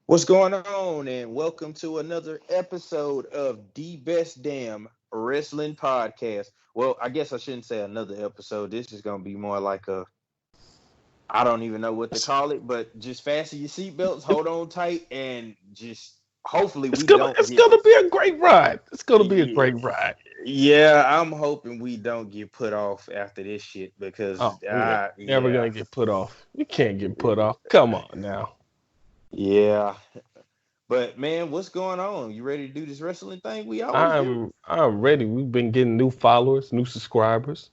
What's going on? And welcome to another episode of the Best Damn Wrestling Podcast. Well, I guess I shouldn't say another episode. This is going to be more like I don't even know what to It's, call it, but just fasten your seatbelts, hold on tight, and just hopefully it's we gonna don't it's get. gonna be a great ride. It's gonna be a Yeah, great ride. yeah, I'm hoping we don't get put off after this shit because, Oh, we ain't never yeah, gonna get put off. You can't get put off. Come on now. yeah. But man, what's going on? You ready to do this wrestling thing we always do? I'm ready. We've been getting new followers, new subscribers,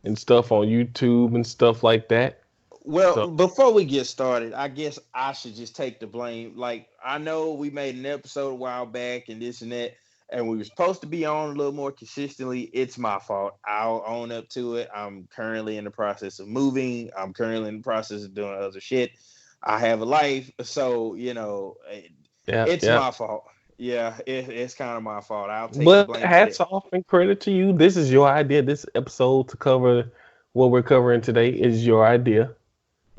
and stuff on YouTube and stuff like that. Well, So before we get started, I guess I should just take the blame. Like, I know we made an episode a while back and this and that, and we were supposed to be on a little more consistently. It's my fault. I'll own up to it. I'm currently in the process of moving. I'm currently in the process of doing other shit. I have a life, so yeah, it's yeah. my fault. Yeah, it's kind of my fault. I'll take the But blame for that. hats off and credit to you. This is your idea. This episode to cover what we're covering today is your idea.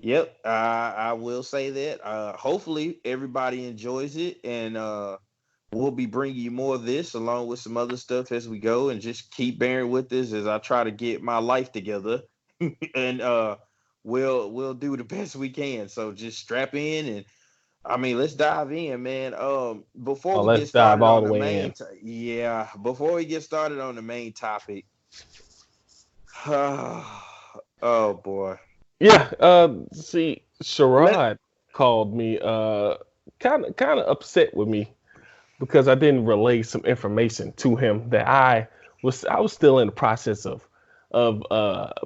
Yep, I will say that. Hopefully, everybody enjoys it, and we'll be bringing you more of this along with some other stuff as we go, and just keep bearing with this as I try to get my life together, and we'll do the best we can. So just strap in, and I mean, let's dive in, man. Before Oh, we let's get dive started all on the the way main, in. yeah, before we get started on the main topic, oh boy, Yeah, see, let Sherrod called me kind of upset with me because I didn't relay some information to him that I was still in the process of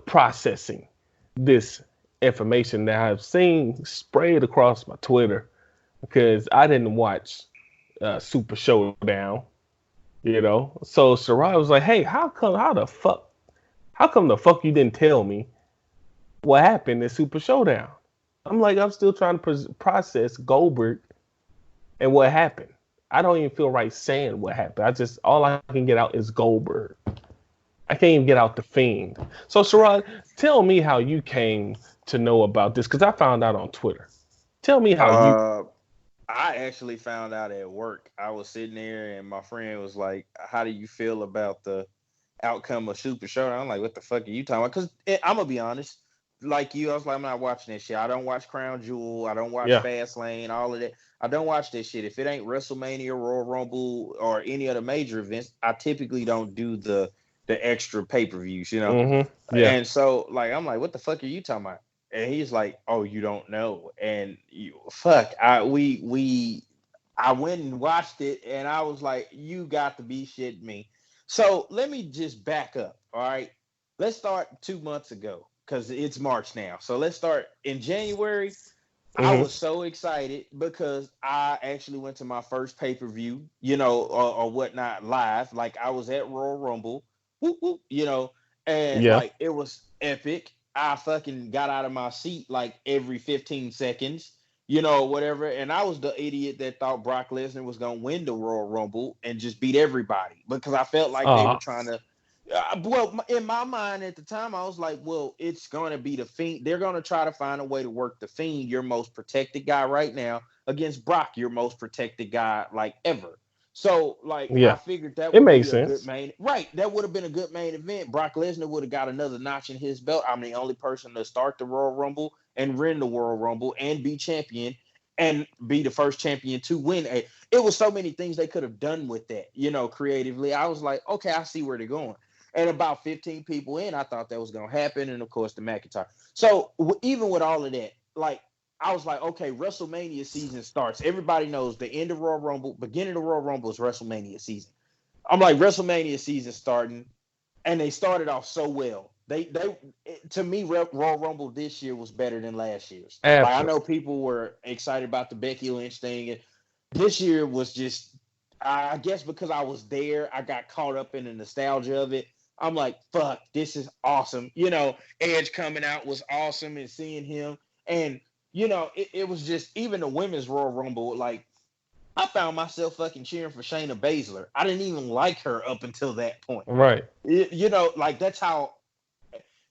processing this information that I've seen sprayed across my Twitter because I didn't watch Super Showdown, you know. So Sherrod was like, "Hey, how come the fuck you didn't tell me what happened in Super Showdown?" I'm like, I'm still trying to process Goldberg and what happened. I don't even feel right saying what happened. All I can get out is Goldberg. I can't even get out the Fiend. So, Sherrod, tell me how you came to know about this because I found out on Twitter. Tell me how you. uh I actually found out at work. I was sitting there and my friend was like, "How do you feel about the outcome of Super Showdown?" I'm like, "What the fuck are you talking about?" Because I'm gonna be honest, like you, I was like, "I'm not watching that shit. I don't watch Crown Jewel. I don't watch Yeah, Fastlane. All of that. I don't watch that shit. If it ain't WrestleMania, Royal Rumble, or any other major events, I typically don't do the extra pay per views. You know." yeah. And so, like, I'm like, "What the fuck are you talking about?" And he's like, "Oh, you don't know." And fuck, I went and watched it, and I was like, "You got to be shitting me." So let me just back up. All right, let's start 2 months ago because it's March now. So let's start in January. I hmm was so excited because I actually went to my first pay per view, or whatnot live. Like I was at Royal Rumble, whoop, whoop, and Yeah. like it was epic. I fucking got out of my seat like every 15 seconds, whatever. And I was the idiot that thought Brock Lesnar was gonna win the Royal Rumble and just beat everybody because I felt like they were Uh, trying to. Well, in my mind at the time, I was like, well, it's going to be the Fiend. They're going to try to find a way to work the Fiend, your most protected guy right now, against Brock, your most protected guy like ever. So, like, I yeah. figured that It would makes be a good sense. main. Right. That would have been a good main event. Brock Lesnar would have got another notch in his belt. I'm the only person to start the Royal Rumble and win the Royal Rumble and be champion and be the first champion to win a. It was so many things they could have done with that, creatively. I was like, okay, I see where they're going. And about 15 people in, I thought that was going to happen. And of course, the McIntyre. So even with all of that, like, I was like, okay, WrestleMania season starts. Everybody knows the end of Royal Rumble, beginning of Royal Rumble is WrestleMania season. I'm like, WrestleMania season starting, and they started off so well. They to me, Royal Rumble this year was better than last year's. Like I Absolutely. know people were excited about the Becky Lynch thing, and this year was just, I guess because I was there, I got caught up in the nostalgia of it. I'm like, fuck, this is awesome. Edge coming out was awesome, and seeing him, and it was just even the women's Royal Rumble. Like I found myself fucking cheering for Shayna Baszler. I didn't even like her up until that point. Right. Like that's how,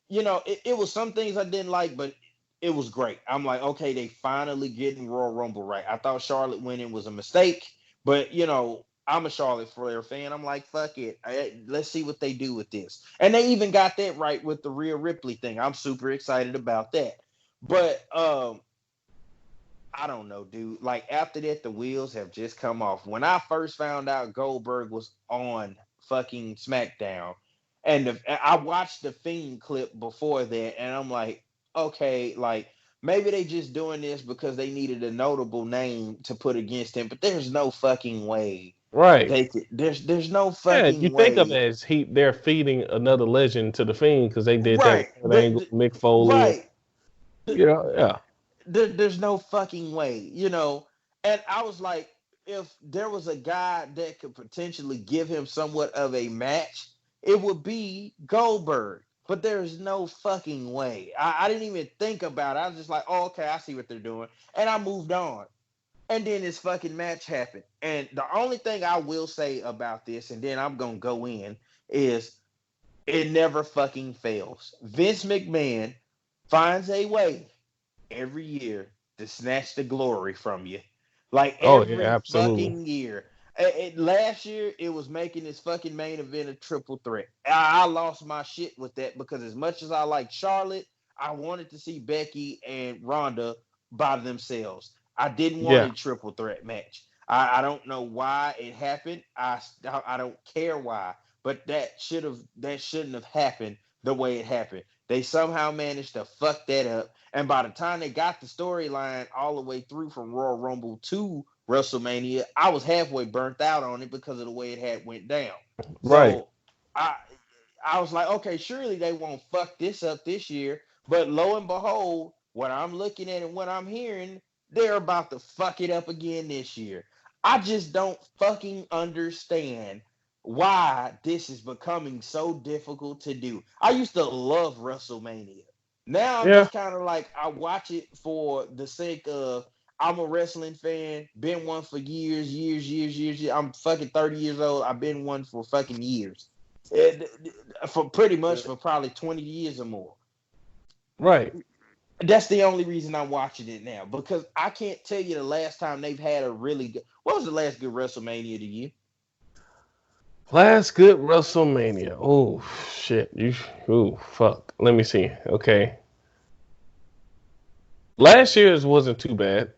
it was some things I didn't like, but it was great. I'm like, okay, they finally getting Royal Rumble right. I thought Charlotte winning was a mistake, but I'm a Charlotte Flair fan. I'm like, fuck it. Let's see what they do with this. And they even got that right with the Rhea Ripley thing. I'm super excited about that. But I don't know, dude. Like after that, the wheels have just come off. When I first found out Goldberg was on fucking SmackDown, and I watched the Fiend clip before that, and I'm like, okay, like maybe they just doing this because they needed a notable name to put against him, but there's no fucking way Right. they could. There's no Yeah, you fucking think of it way. as they're feeding another legend to the Fiend because they did that with Right, Kurt Angle, Mick Foley, and right. yeah, There's no fucking way. And I was like, if there was a guy that could potentially give him somewhat of a match, it would be Goldberg. But there's no fucking way. I didn't even think about it. I was just like, oh, okay, I see what they're doing. And I moved on. And then this fucking match happened. And the only thing I will say about this, and then I'm going to go in, is it never fucking fails. Vince McMahon finds a way every year to snatch the glory from you. Like oh yeah, every absolutely, fucking year. Last year, it was making this fucking main event a triple threat. I lost my shit with that because as much as I like Charlotte, I wanted to see Becky and Ronda by themselves. I didn't want yeah, a triple threat match. I don't know why it happened. I don't care why, but that shouldn't have happened the way it happened. They somehow managed to fuck that up. And by the time they got the storyline all the way through from Royal Rumble to WrestleMania, I was halfway burnt out on it because of the way it had went down. right, So I I was like, okay, surely they won't fuck this up this year. But lo and behold, what I'm looking at and what I'm hearing, they're about to fuck it up again this year. I just don't fucking understand why this is becoming so difficult to do. I used to love WrestleMania. Now I'm yeah, just kind of like I watch it for the sake of I'm a wrestling fan, been one for years, years, years, years. I'm fucking 30 years old. I've been one for fucking years. It, for pretty much for probably 20 years or more. right. That's the only reason I'm watching it now because I can't tell you the last time they've had a really good. What was the last good WrestleMania of the year? Last good WrestleMania. Oh shit, oh fuck. Let me see. Okay, last year's wasn't too bad.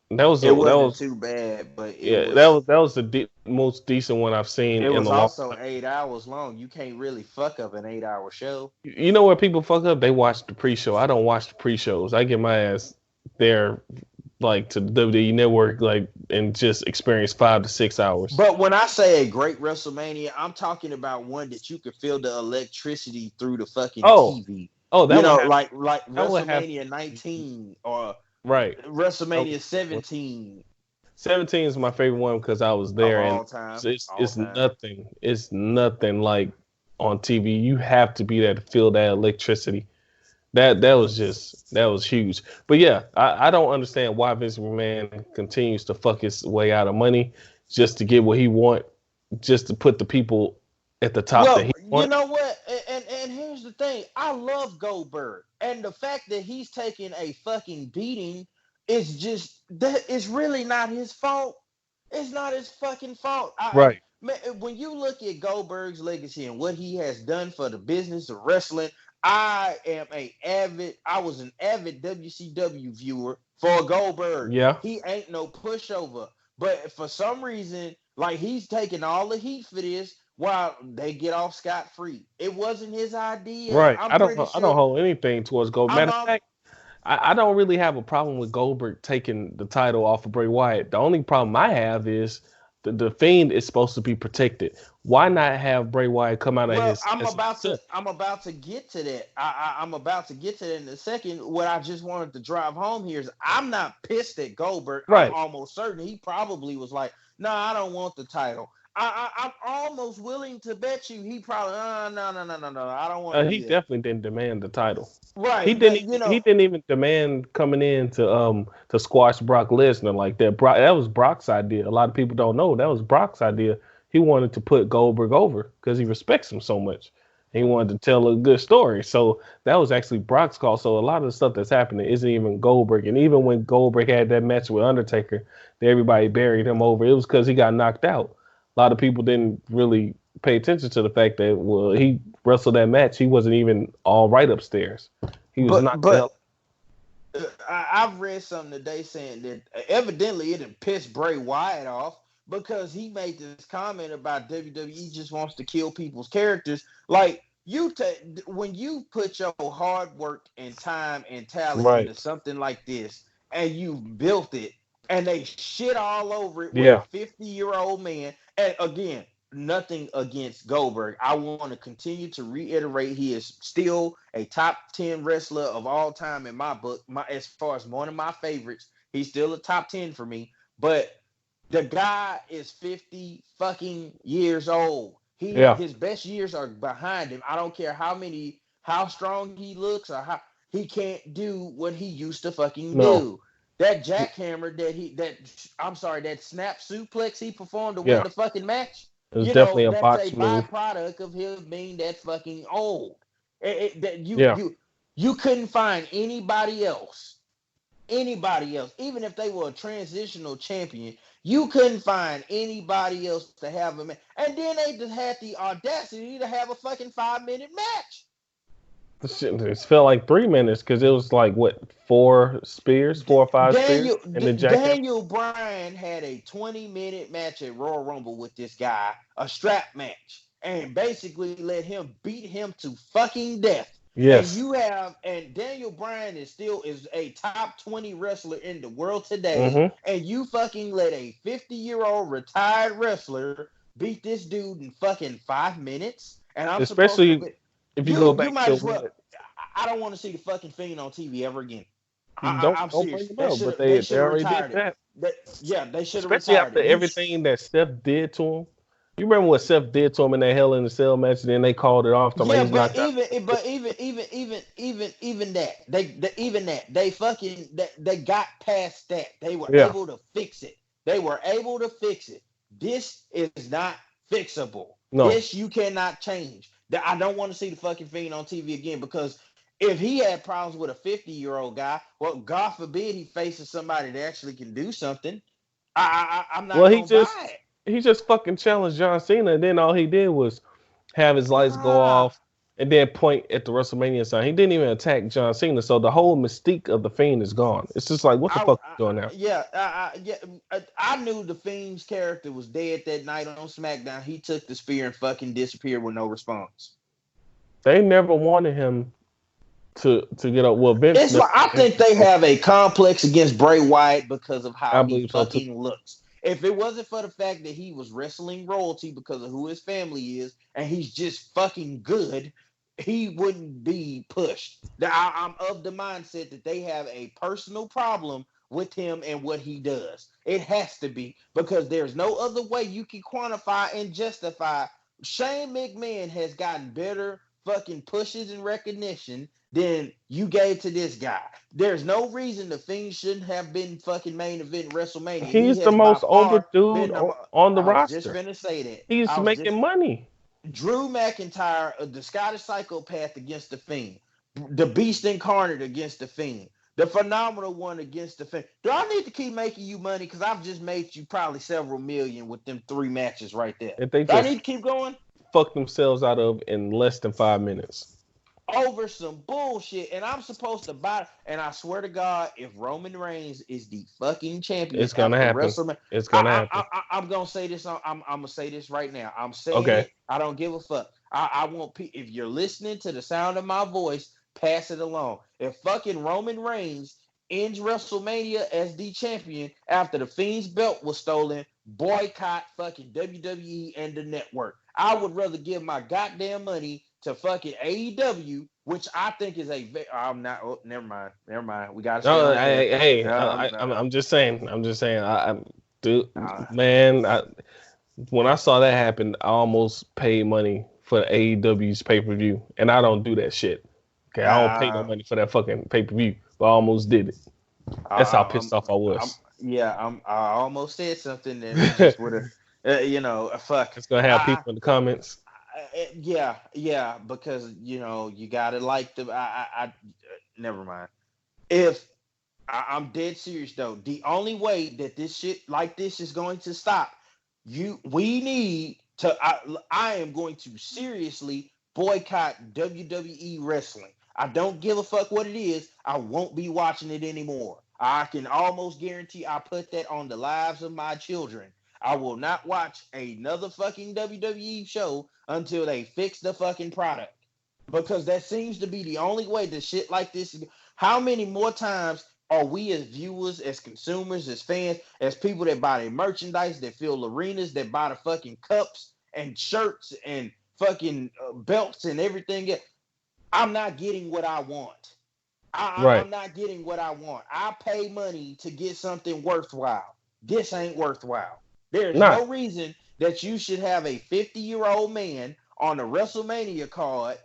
It wasn't too bad, but it Yeah, was that was the most decent one I've seen it in was a long also time. 8 hours long. You can't really fuck up an 8 hour show. You know where people fuck up? They watch the pre-show. I don't watch the pre-shows. I get my ass there like to the WWE Network like and just experience 5 to 6 hours. But when I say a great WrestleMania, I'm talking about one that you could feel the electricity through the fucking Oh, TV. oh, that would have Like that would have WrestleMania 19 or right. That WrestleMania was- 17 17 is my favorite one because I was of there, and all time. All it's time. nothing. It's nothing like on TV. You have to be there to feel that electricity. That was huge. But yeah, I don't understand why Vince McMahon continues to fuck his way out of money just to get what he want, just to put the people at the top that Well, he you want. know what? And here's the thing. I love Goldberg. And the fact that he's taking a fucking beating is just that it's really not his fault. It's not his fucking fault. Right. When you look at Goldberg's legacy and what he has done for the business of wrestling, I was an avid WCW viewer for Goldberg. Yeah. He ain't no pushover. But for some reason, like he's taking all the heat for this while they get off scot free. It wasn't his idea. Right. I'm pretty I don't sure. hold anything towards Gold. I'm Matter of um, fact, I don't really have a problem with Goldberg taking the title off of Bray Wyatt. The only problem I have is the Fiend is supposed to be protected. Why not have Bray Wyatt come out of Well, his I'm as about to himself? I'm about to get to that. I'm about to get to that in a second. What I just wanted to drive home here is I'm not pissed at Goldberg. I'm Right. almost certain he probably was like, "No, I don't want the title." I'm almost willing to bet you he probably, no, no, no, no, no, I don't want to He do that. definitely didn't demand the title. Right, but you He know, didn't even demand coming in to squash Brock Lesnar like that. That was Brock's idea. A lot of people don't know that was Brock's idea. He wanted to put Goldberg over because he respects him so much. He wanted to tell a good story. So that was actually Brock's call. So a lot of the stuff that's happening isn't even Goldberg. And even when Goldberg had that match with Undertaker, everybody buried him over. It was because he got knocked out. A lot of people didn't really pay attention to the fact that, well, he wrestled that match. He wasn't even all right upstairs. He was But knocked the hell. but I've read something today saying that evidently it had pissed Bray Wyatt off because he made this comment about WWE just wants to kill people's characters. Like when you put your hard work and time and talent into Right. something like this, and you built it, and they shit all over it with a Yeah. 50-year-old man. And again, nothing against Goldberg. I want to continue to reiterate he is still a top 10 wrestler of all time in my book. As far as one of my favorites, he's still a top 10 for me. But the guy is 50 fucking years old. Yeah. His best years are behind him. I don't care how strong he looks or how he can't do what he used to fucking No. do. That jackhammer that snap suplex he performed to win Yeah. the fucking match. It was definitely a That's a botch move. byproduct of him being that fucking old. That Yeah. you couldn't find anybody else, even if they were a transitional champion, you couldn't find anybody else to have a match. And then they just had the audacity to have a fucking 5-minute match. It felt like 3 minutes because it was like what, four or five spears, and the jackhammer. Daniel Bryan had a 20-minute match at Royal Rumble with this guy, a strap match, and basically let him beat him to fucking death. Yes. And Daniel Bryan is a top 20 wrestler in the world today, Mm-hmm. and you fucking let a 50-year-old retired wrestler beat this dude in fucking 5 minutes, and I'm supposed Especially to. if you go You back might to as well. what, I don't want to see the fucking Fiend on TV ever again. I'm don't bring serious. them up, but They they should have already did retired it. that. They should have Especially retired after it. everything that Steph did to him. You remember what Seth did to him in that Hell in the Cell match, and then they called it off. Yeah, He's but knocked out. even that they got past that. They were Yeah. able to fix it. This is not fixable. No. This you cannot change. I don't want to see the fucking Fiend on TV again because if he had problems with a 50-year-old guy, well, God forbid he faces somebody that actually can do something. I'm Well, not gonna buy it. he just fucking challenged John Cena, and then all he did was have his lights go Ah, off and then point at the WrestleMania sign. He didn't even attack John Cena, so the whole mystique of the Fiend is gone. It's just like, what the fuck are you doing now? I knew the Fiend's character was dead that night on SmackDown. He took the spear and fucking disappeared with no response. They never wanted him to get up. Well, Vince. It's like I think they have a complex against Bray Wyatt because of I how he believe so too. fucking looks. If it wasn't for the fact that he was wrestling royalty because of who his family is, and he's just fucking good, he wouldn't be pushed. I'm of the mindset that they have a personal problem with him and what he does. It has to be because there's no other way you can quantify and justify. Shane McMahon has gotten better fucking pushes and recognition than you gave to this guy. There's no reason the Fiend shouldn't have been fucking main event WrestleMania. He He's the has by most over far dude been. on the I was just roster. gonna say that. He's I was just making money. Drew McIntyre, the Scottish Psychopath against the Fiend, the Beast Incarnate against the Fiend, the Phenomenal One against the Fiend. Do I need to keep making you money? Because I've just made you probably several million with them 3 matches right there. If they Do I just need to keep going? fuck themselves out of in less than 5 minutes. Over some bullshit, and I'm supposed to buy. And I swear to God, if Roman Reigns is the fucking champion It's gonna after happen. WrestleMania, It's gonna happen. I'm gonna say this. I'm gonna say this right now. I'm saying Okay. it. I don't give a fuck. I want if you're listening to the sound of my voice, pass it along. If fucking Roman Reigns ends WrestleMania as the champion after the Fiend's belt was stolen, boycott fucking WWE and the network. I would rather give my goddamn money to fucking AEW, which I think is I'm not. Oh, never mind. We gotta stay No, on air. hey, I'm I'm just saying. I'm just saying. Dude, uh, man. When I saw that happen, I almost paid money for AEW's pay per view, and I don't do that shit. Okay, I don't pay no uh, money for that fucking pay per view, but I almost did it. That's how pissed off I was. I almost said something and it just would have, fuck. It's gonna have people in the comments. Yeah, because you gotta like the. Never mind. If I'm dead serious though, the only way that this shit like this is going to stop, we need to. I am going to seriously boycott WWE wrestling. I don't give a fuck what it is. I won't be watching it anymore. I can almost guarantee I put that on the lives of my children. I will not watch another fucking WWE show until they fix the fucking product. Because that seems to be the only way that shit like this. How many more times are we as viewers, as consumers, as fans, as people that buy their merchandise, that fill arenas, that buy the fucking cups and shirts and fucking belts and everything? I'm not getting what I want. Right. I'm not getting what I want. I pay money to get something worthwhile. This ain't worthwhile. There's Not no reason that you should have a 50-year-old man on a WrestleMania card.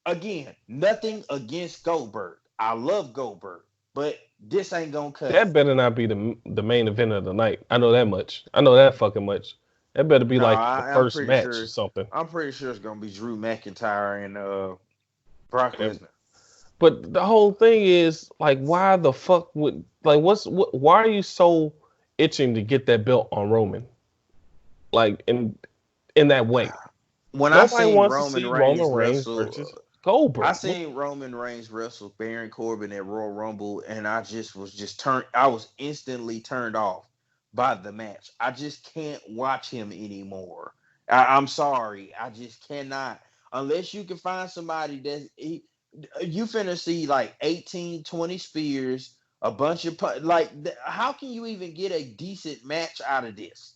Again, nothing against Goldberg. I love Goldberg, but this ain't gonna cut it. that better not be the main event of the night. I know that much. I know that fucking much. That better be No, like the I'm first pretty match or sure. something. I'm pretty sure it's gonna be Drew McIntyre and Brock And- Lesnar. But the whole thing is like, why the fuck would like why are you so itching to get that belt on Roman? Like in that way. When I Nobody seen wants to Roman see Roman Reigns Reigns wrestle, versus I Goldberg. seen Roman Reigns wrestle Baron Corbin at Royal Rumble, and I just was just turned. I was instantly turned off by the match. I just can't watch him anymore. I'm sorry, I just cannot. Unless you can find somebody you finna see like 18, 20 spears, a bunch of how can you even get a decent match out of this?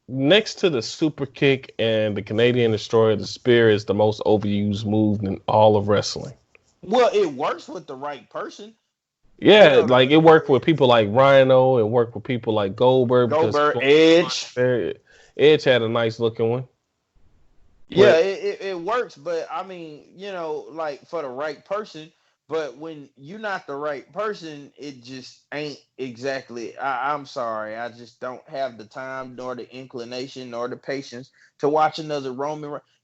Next to the super kick and the Canadian Destroyer, the spear is the most overused move in all of wrestling. Well, it works with the right person. You Yeah, know, like it worked with people like Rhino, it worked with people like Goldberg because Goldberg, Edge. Edge had a nice looking one. Yeah, But it works, but I mean, like for the right person. But when you're not the right person, it just ain't exactly. I'm sorry, I just don't have the time, nor the inclination, nor the patience to watch another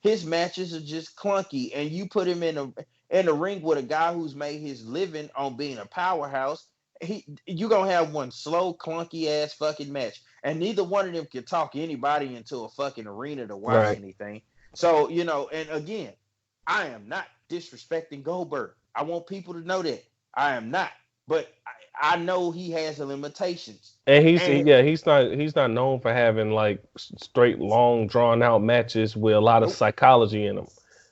His matches are just clunky, and you put him in a ring with a guy who's made his living on being a powerhouse. You gonna have one slow, clunky ass fucking match, and neither one of them can talk anybody into a fucking arena to watch right. anything. So, and again, I am not disrespecting Goldberg. I want people to know that. I am not. But I know he has limitations. And And he's not known for having like straight long drawn out matches with a lot of nope, psychology in them.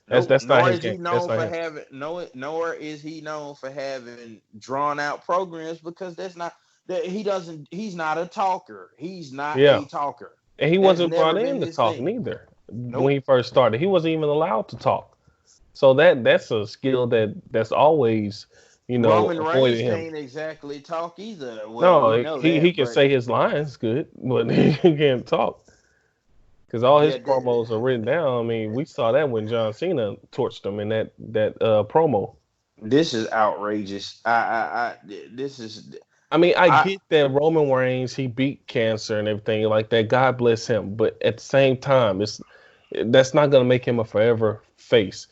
That's nope. that's not Nor his is he game. That's known not for him. having no nor is he known for having drawn out programs because that's not that he's not a talker. He's not Yeah. a talker. And he That's wasn't never brought been in to his talk thing. neither when Nope. he first started. He wasn't even allowed to talk. So that's a skill that's always, Roman avoided Reigns him. can't exactly talk either. Well, we No, know he that, can but say his lines good, but he can't talk because all his yeah, promos are written down. I mean, we saw that when John Cena torched him in that promo. this is outrageous. This is I mean, I I get that Roman Reigns he beat cancer and everything like that. God bless him, but at the same time, that's not gonna make him a forever face.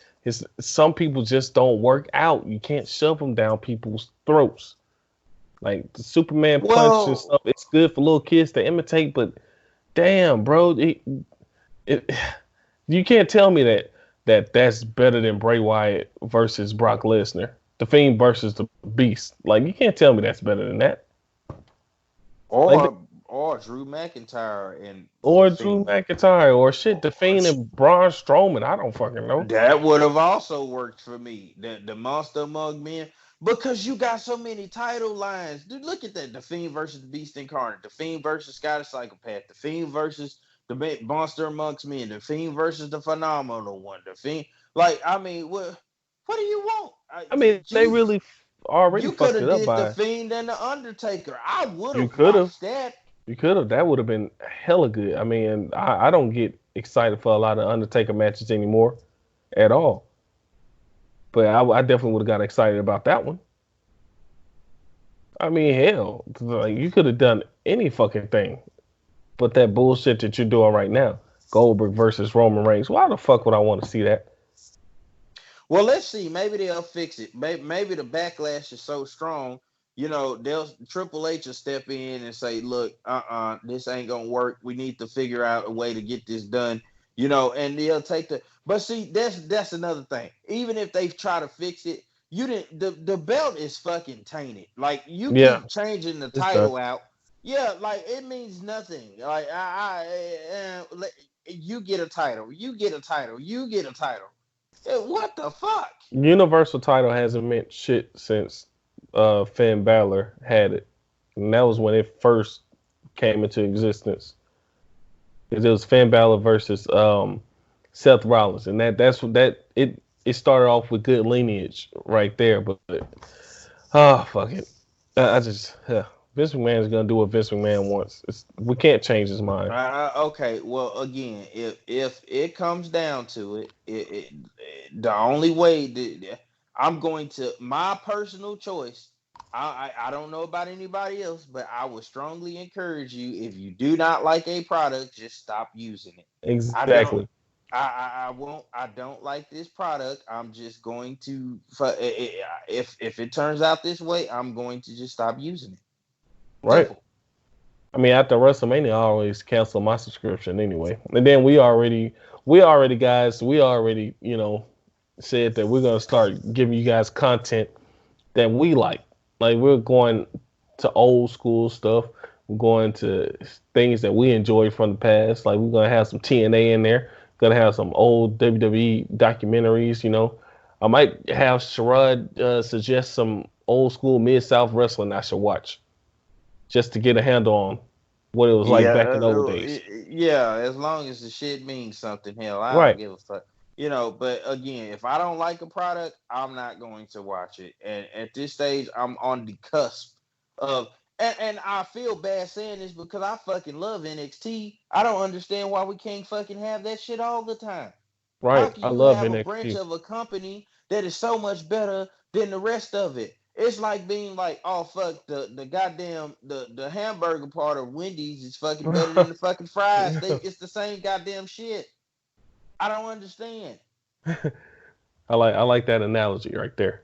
Some people just don't work out. You can't shove them down people's throats. Like the Superman punch and well, stuff, it's good for little kids to imitate, but damn, bro, it you can't tell me that's better than Bray Wyatt versus Brock Lesnar, the Fiend versus the Beast. Like you can't tell me that's better than that. Like or Drew McIntyre and the or Drew Fiend. McIntyre or shit, Or- the or Fiend and Braun Strowman. I don't fucking know. That would have also worked for me. The Monster Among Men. Because you got so many title lines. Dude, look at that. The Fiend versus the Beast Incarnate. The Fiend versus Scotty Psychopath. The Fiend versus the Monster Amongst Men. The Fiend versus the Phenomenal One. The Fiend. Like, I mean, what do you want? I mean, they Jesus. really already You could fucked it have up did the by Fiend and the Undertaker. I would you have could have. watched that. You could have. That would have been hella good. I mean, I don't get excited for a lot of Undertaker matches anymore at all. But I definitely would have got excited about that one. I mean, hell, like you could have done any fucking thing, but that bullshit that you're doing right now. Goldberg versus Roman Reigns. Why the fuck would I want to see that? Well, let's see. Maybe they'll fix it. Maybe the backlash is so strong, they'll Triple H will step in and say, "Look, this ain't gonna work. We need to figure out a way to get this done." And they'll take the. But see, that's another thing. Even if they try to fix it, you didn't. The belt is fucking tainted. Like you Yeah, keep changing the it's done. title out. Yeah, like it means nothing. Like you get a title. You get a title. You get a title. What the fuck? Universal title hasn't meant shit since Finn Balor had it, and that was when it first came into existence. It was Finn Balor versus Seth Rollins, and that's what that it started off with good lineage right there. But oh fuck it, I just Vince McMahon is gonna do what Vince McMahon wants. We can't change his mind. Okay, well, again, if it comes down to the only way that I'm going to my personal choice, I don't know about anybody else, but I would strongly encourage you if you do not like a product, just stop using it. I don't. Exactly. I won't. I don't like this product. I'm just going to. If it turns out this way, I'm going to just stop using it. Right. Simple. I mean, after WrestleMania, I always cancel my subscription anyway. And then we already, said that we're gonna start giving you guys content that we like. Like we're going to old school stuff. We're going to things that we enjoyed from the past. Like we're gonna have some TNA in there. Gonna have some old WWE documentaries. I might have Sherrod suggest some old school Mid South wrestling I should watch just to get a handle on what it was like Yeah, back in the old days. yeah. As long as the shit means something, hell, I don't Right, give a fuck. But again, if I don't like a product, I'm not going to watch it. And at this stage, I'm on the cusp of. And I feel bad saying this because I fucking love NXT. I don't understand why we can't fucking have that shit all the time. How right. can I you love have a branch NXT. of a company that is so much better than the rest of it? It's like being like, oh fuck, the goddamn the hamburger part of Wendy's is fucking better than the fucking fries. It's the same goddamn shit. I don't understand. I like that analogy right there.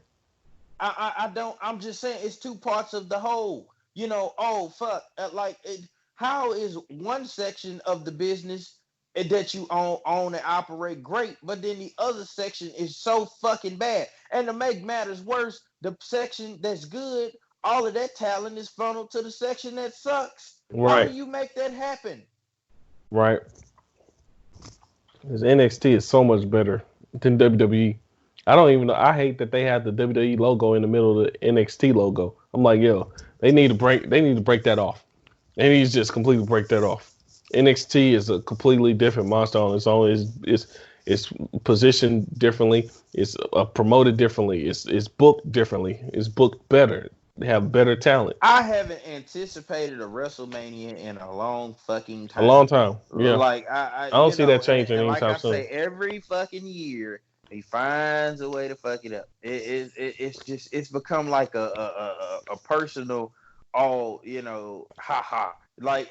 I don't. I'm just saying it's two parts of the whole. Oh fuck, how is one section of the business that you own and operate great, but then the other section is so fucking bad. And to make matters worse, the section that's good, all of that talent is funneled to the section that sucks. How do Right, you make that happen? right. Because NXT is so much better than WWE. I don't even know. I hate that they have the WWE logo in the middle of the NXT logo. I'm like, yo, they need to break that off. They need to just completely break that off. NXT is a completely different monster on its own. It's positioned differently. It's promoted differently. It's booked differently. It's booked better. They have better talent. I haven't anticipated a WrestleMania in a long fucking A long time. time. Yeah. Like I don't see that changing and like anytime I soon. say, every fucking year he finds a way to fuck it up. It's just it's become like a personal all haha. Like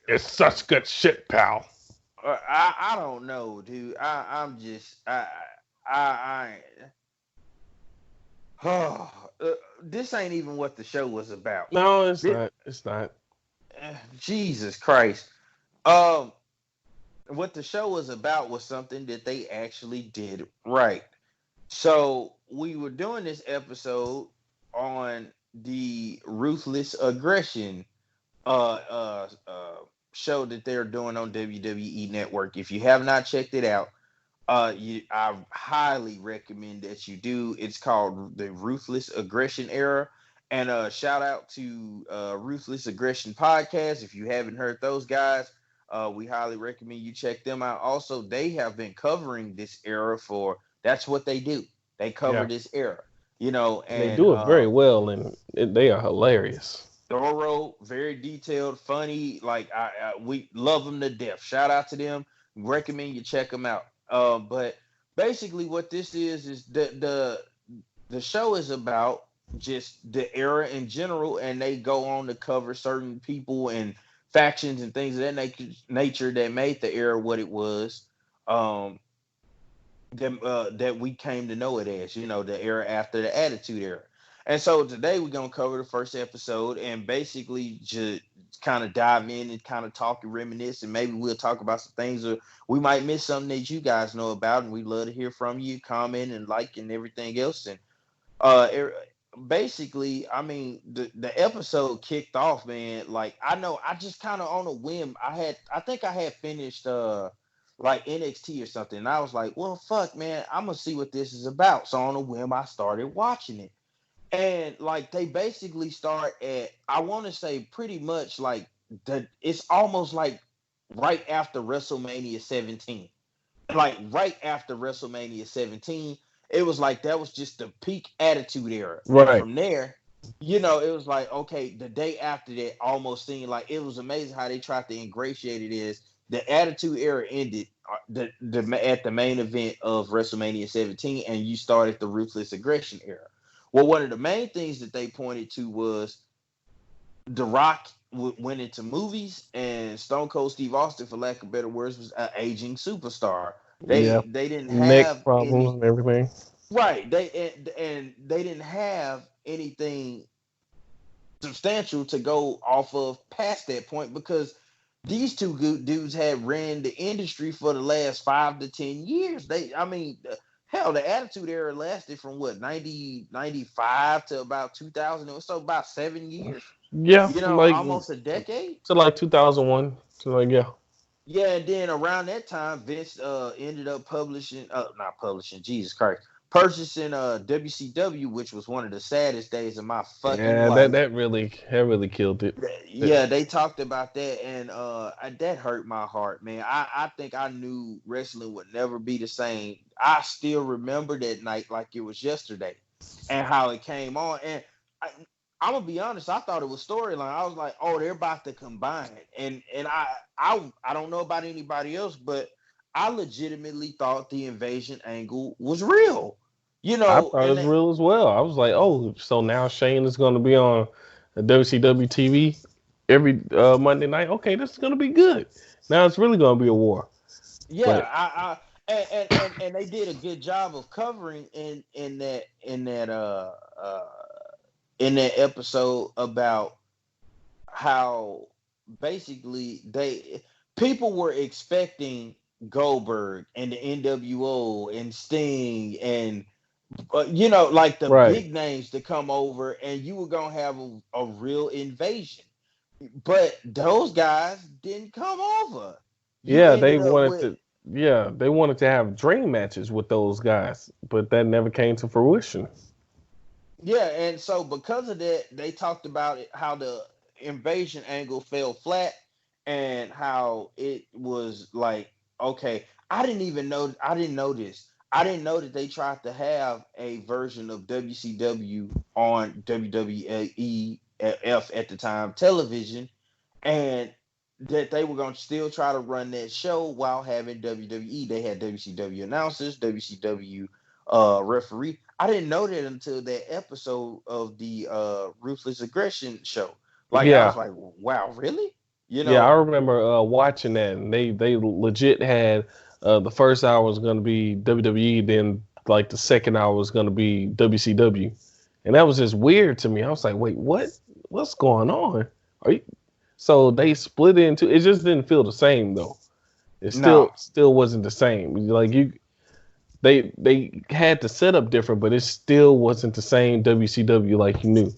It's such good shit, pal. I don't know, dude. I'm just I this ain't even what the show was about. No, it's This, not. It's not. Jesus Christ. Um, what the show was about was something that they actually did right. So we were doing this episode on the ruthless aggression uh uh uh show that they're doing on WWE Network. If you have not checked it out, I highly recommend that you do. It's called the Ruthless Aggression Era. And shout out to Ruthless Aggression Podcast. If you haven't heard those guys, we highly recommend you check them out. Also, they have been covering this era for that's what they do. They cover Yeah. this era, They and do it very well, and they are hilarious. thorough, very detailed, funny. Like we love them to death. Shout out to them. Recommend you check them out. But basically, what this is the show is about just the era in general, and they go on to cover certain people and factions and things of that nature that made the era what it was. Um, that we came to know it as, the era after the Attitude Era. And so today we're gonna cover the first episode and basically just kind of dive in and kind of talk and reminisce, and maybe we'll talk about some things, or we might miss something that you guys know about, and we'd love to hear from you, comment and like and everything else. And uh, er, basically, I mean, the episode kicked off, man. Like I know, I just kind of on a whim, I think I had finished like NXT or something, and I was like, well, fuck, man, I'm gonna see what this is about. So on a whim, I started watching it, and like they basically start at, I want to say pretty much like it's almost like right after WrestleMania 17, like right after WrestleMania 17, it was like that was just the peak Attitude Era. And Right. from there, it was like, okay, the day after that almost seemed like it was amazing how they tried to ingratiate it is the Attitude Era ended at the main event of WrestleMania 17, and you started the Ruthless Aggression Era. Well, one of the main things that they pointed to was The Rock went into movies, and Stone Cold Steve Austin, for lack of better words, was an aging superstar. Yeah. They didn't Neck have problems any, and everything. right. And they didn't have anything substantial to go off of past that point, because these two good dudes had ran the industry for the last 5 to 10 years. I mean, hell, the Attitude Era lasted from what, 95 to about 2000. It was so about 7 years. Yeah, like Almost a decade. to like 2001. So like yeah. Yeah, and then around that time, Vince ended up publishing, not publishing, Jesus Christ, purchasing WCW, which was one of the saddest days of my fucking Yeah, that life. that really killed it. Yeah, they talked about that, and that hurt my heart, man. I think I knew wrestling would never be the same. I still remember that night like it was yesterday, and how it came on. And I, I'm gonna be honest, I thought it was storyline. I was like, oh, they're about to combine it, and I don't know about anybody else, but I legitimately thought the invasion angle was real, I thought it and was real as well. I was like, oh, so now Shane is going to be on the WCW TV every Monday night. Okay, this is going to be good. Now it's really going to be a war. yeah, But and they did a good job of covering uh in that episode about how basically people were expecting Goldberg and the NWO and Sting and like the right, big names to come over, and you were gonna have a real invasion, but those guys didn't come over. You yeah, ended up with, they wanted to have dream matches with those guys, but that never came to fruition. yeah, and so because of that, they talked about it, how the invasion angle fell flat, and how it was like, okay, I didn't know this. I didn't know that they tried to have a version of WCW on WWE at the time television, and that they were going to still try to run that show while having WWE. They had WCW announcers, WCW referee. I didn't know that until that episode of the Ruthless Aggression show. Like I Yeah, was like, wow, really? You yeah, I know, remember watching that, and they legit had the first hour was going to be WWE, then like the second hour was going to be WCW, and that was just weird to me. I was like, wait, what? What's going on? Are you? So they split into. It just didn't feel the same though. It no. still wasn't the same. Like they had the setup different, but it still wasn't the same WCW like you knew.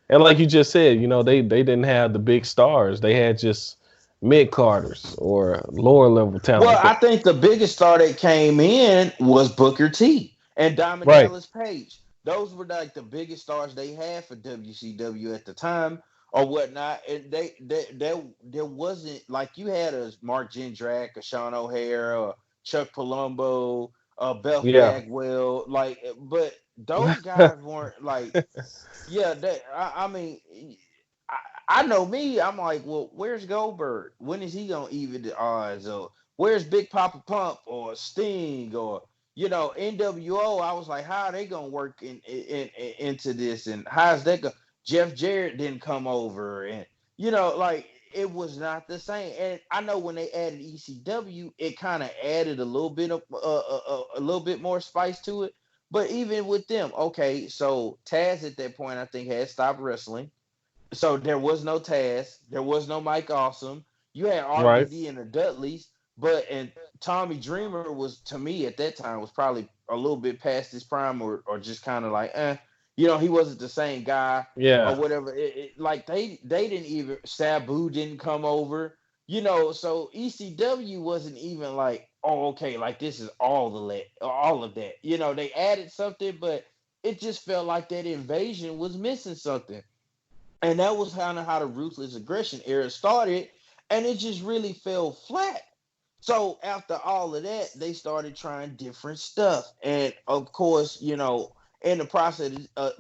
And like you just said, they didn't have the big stars. They had just mid carders or lower level Well, talent. I think the biggest star that came in was Booker T and Diamond Right. Dallas Page. Those were like the biggest stars they had for WCW at the time or whatnot. And there wasn't like you had a Mark Jindrak, a Sean O'Hare, or Chuck Palumbo, Beth Yeah. Bagwell, like, but those guys weren't like, yeah, I mean, I, I know me. I'm like, well, where's Goldberg? When is he gonna even the odds? Or where's Big Papa Pump or Sting or NWO? I was like, how are they gonna work into this? And how's that go? Jeff Jarrett didn't come over, and like it was not the same. And I know when they added ECW, it kind of added a little bit of a little bit more spice to it. But even with them, okay, so Taz at that point I think had stopped wrestling, so there was no Taz, there was no Mike Awesome. You had Right. RVD and the Dudleys, but and Tommy Dreamer was to me at that time was probably a little bit past his prime, or just kind of like, he wasn't the same guy or Yeah. whatever. Like they didn't even Sabu didn't come over, So ECW wasn't even like, oh, okay, like this is all of that. They added something, but it just felt like that invasion was missing something. And that was kind of how the ruthless aggression era started, and it just really fell flat. So after all of that, they started trying different stuff, and of course, in the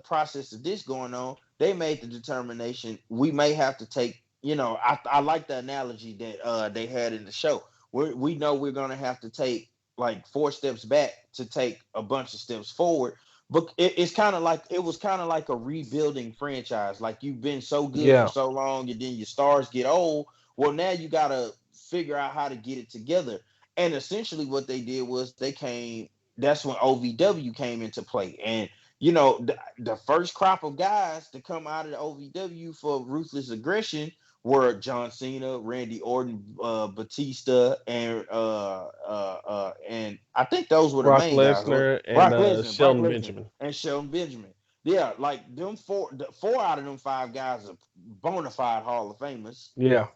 process of this going on, they made the determination we may have to take. I like the analogy that they had in the show. We know we're gonna have to take like 4 steps back to take a bunch of steps forward. But it's kind of like it was kind of like a rebuilding franchise. Like you've been so good for Yeah. so long, and then your stars get old. Well, now you gotta figure out how to get it together. And essentially, what they did was they came. That's when OVW came into play, and the first crop of guys to come out of the OVW for ruthless aggression were John Cena, Randy Orton, Batista, and I think those were the Brock main guys. Lesnar and Brock Shelton Lesnar, Benjamin. and Shelton Benjamin. Yeah, like them four out of them 5 guys are bona fide Hall of Famers, Yeah.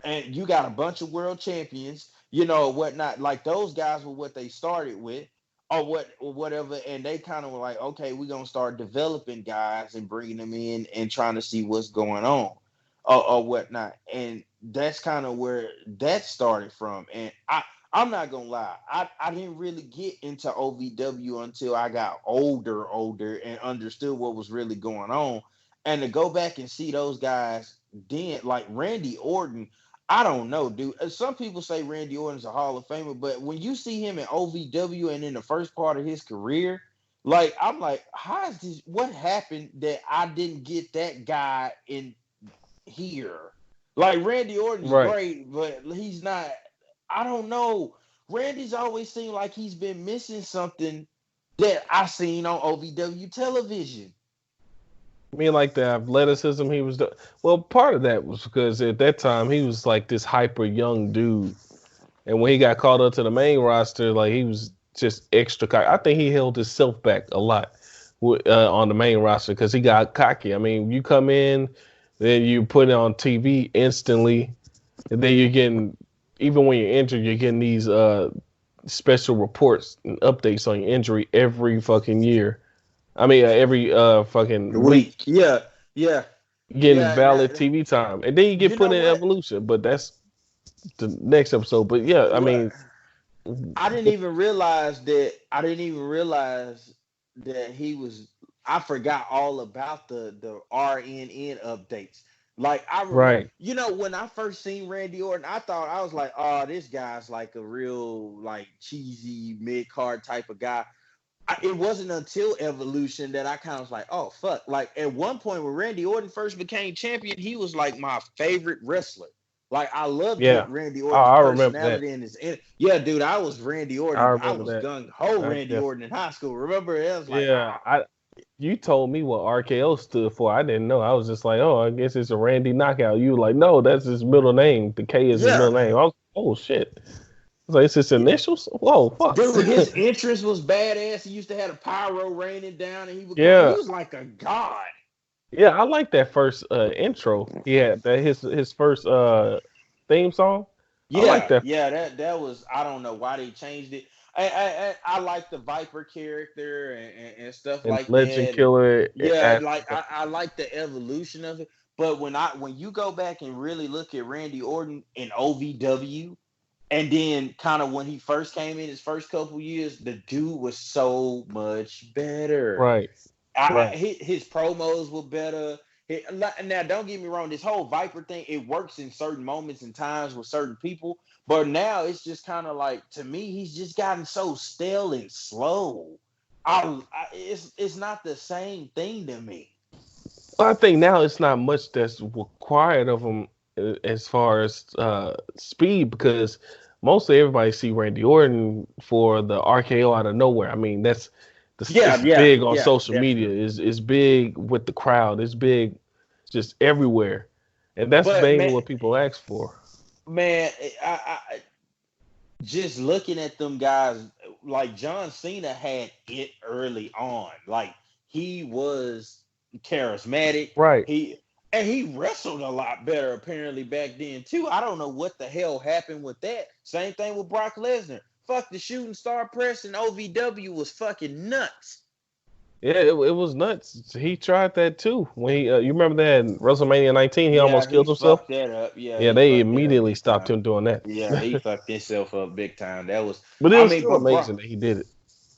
and you got a bunch of world champions, whatnot. Like those guys were what they started with, or whatever, and they kind of were like, okay, we're gonna start developing guys and bringing them in and trying to see what's going on, or whatnot. And that's kind of where that started from. And I'm not gonna lie, I didn't really get into OVW until I got older and understood what was really going on. And to go back and see those guys then, like Randy Orton, I don't know, dude. Some people say Randy Orton's a Hall of Famer, but when you see him in OVW and in the first part of his career, like I'm like, how is this? What happened that I didn't get that guy in here? Like Randy Orton's Right. great, but he's not. I don't know. Randy's always seemed like he's been missing something that I seen on OVW television. I mean, like the athleticism he was doing. Well, part of that was because at that time he was like this hyper young dude, and when he got called up to the main roster, like he was just extra cocky. I think he held himself back a lot on the main roster because he got cocky. I mean, you come in, then you put it on TV instantly, and then you're getting, even when you're injured, you're getting these special reports and updates on your injury every fucking year. I mean, every fucking week, Weak. Yeah, yeah, getting yeah. valid TV time, and then you get You put know in what? evolution. But that's the next episode. But yeah, I What? mean, I didn't even realize that. I didn't even realize that he was. I forgot all about the RNN updates. Like right? when I first seen Randy Orton, I was like, oh, this guy's like a real like cheesy mid card type of guy. It wasn't until Evolution that I kind of was like, oh fuck. Like at one point when Randy Orton first became champion, he was like my favorite wrestler. Like I loved Yeah. Randy Oh, Orton's I remember that. personality and yeah, dude, I was Randy I Orton. I remember was that. gung ho I Randy def- Orton in high school. Remember, it was like, yeah. I You told me what RKO stood for. I didn't know. I was just like, oh, I guess it's a Randy knockout. You were like, no, that's his middle name. The K is his yeah, middle name. I was, oh shit. I was like, it's his initials. Whoa, fuck. dude, his entrance was badass. He used to have a pyro raining down, and he would come. He Yeah. was like a god. Yeah, I like that first intro. He had that his first theme song. I like Yeah, that. yeah, that was. I don't know why they changed it. I like the Viper character and stuff And like Legend that. Killer Yeah, like aspect of I like the evolution of it. But when you go back and really look at Randy Orton in OVW, and then kind of when he first came in his first couple years, the dude was so much better. right, right, His promos were better. Now, don't get me wrong. This whole Viper thing, it works in certain moments and times with certain people. But now it's just kind of like, to me, he's just gotten so stale and slow. It's not the same thing to me. Well, I think now it's not much that's required of him as far as speed, because mostly everybody see Randy Orton for the RKO out of nowhere. I mean, Yeah, it's yeah, big on yeah, social media. definitely. It's big with the crowd. It's big just everywhere, and that's But mainly what people ask for. man, I just looking at them guys, like John Cena had it early on. Like he was charismatic. Right. He wrestled a lot better apparently back then too. I don't know what the hell happened with that. Same thing with Brock Lesnar. Fuck the shooting star press and OVW was fucking nuts. Yeah, it was nuts. He tried that too. When you remember that in WrestleMania 19, he Yeah, almost he killed himself. fucked that up. Yeah, Yeah, he they fucked that up immediately big stopped time. him doing that. Yeah, he fucked himself up big time. That was, But it I was mean, still amazing that he did it.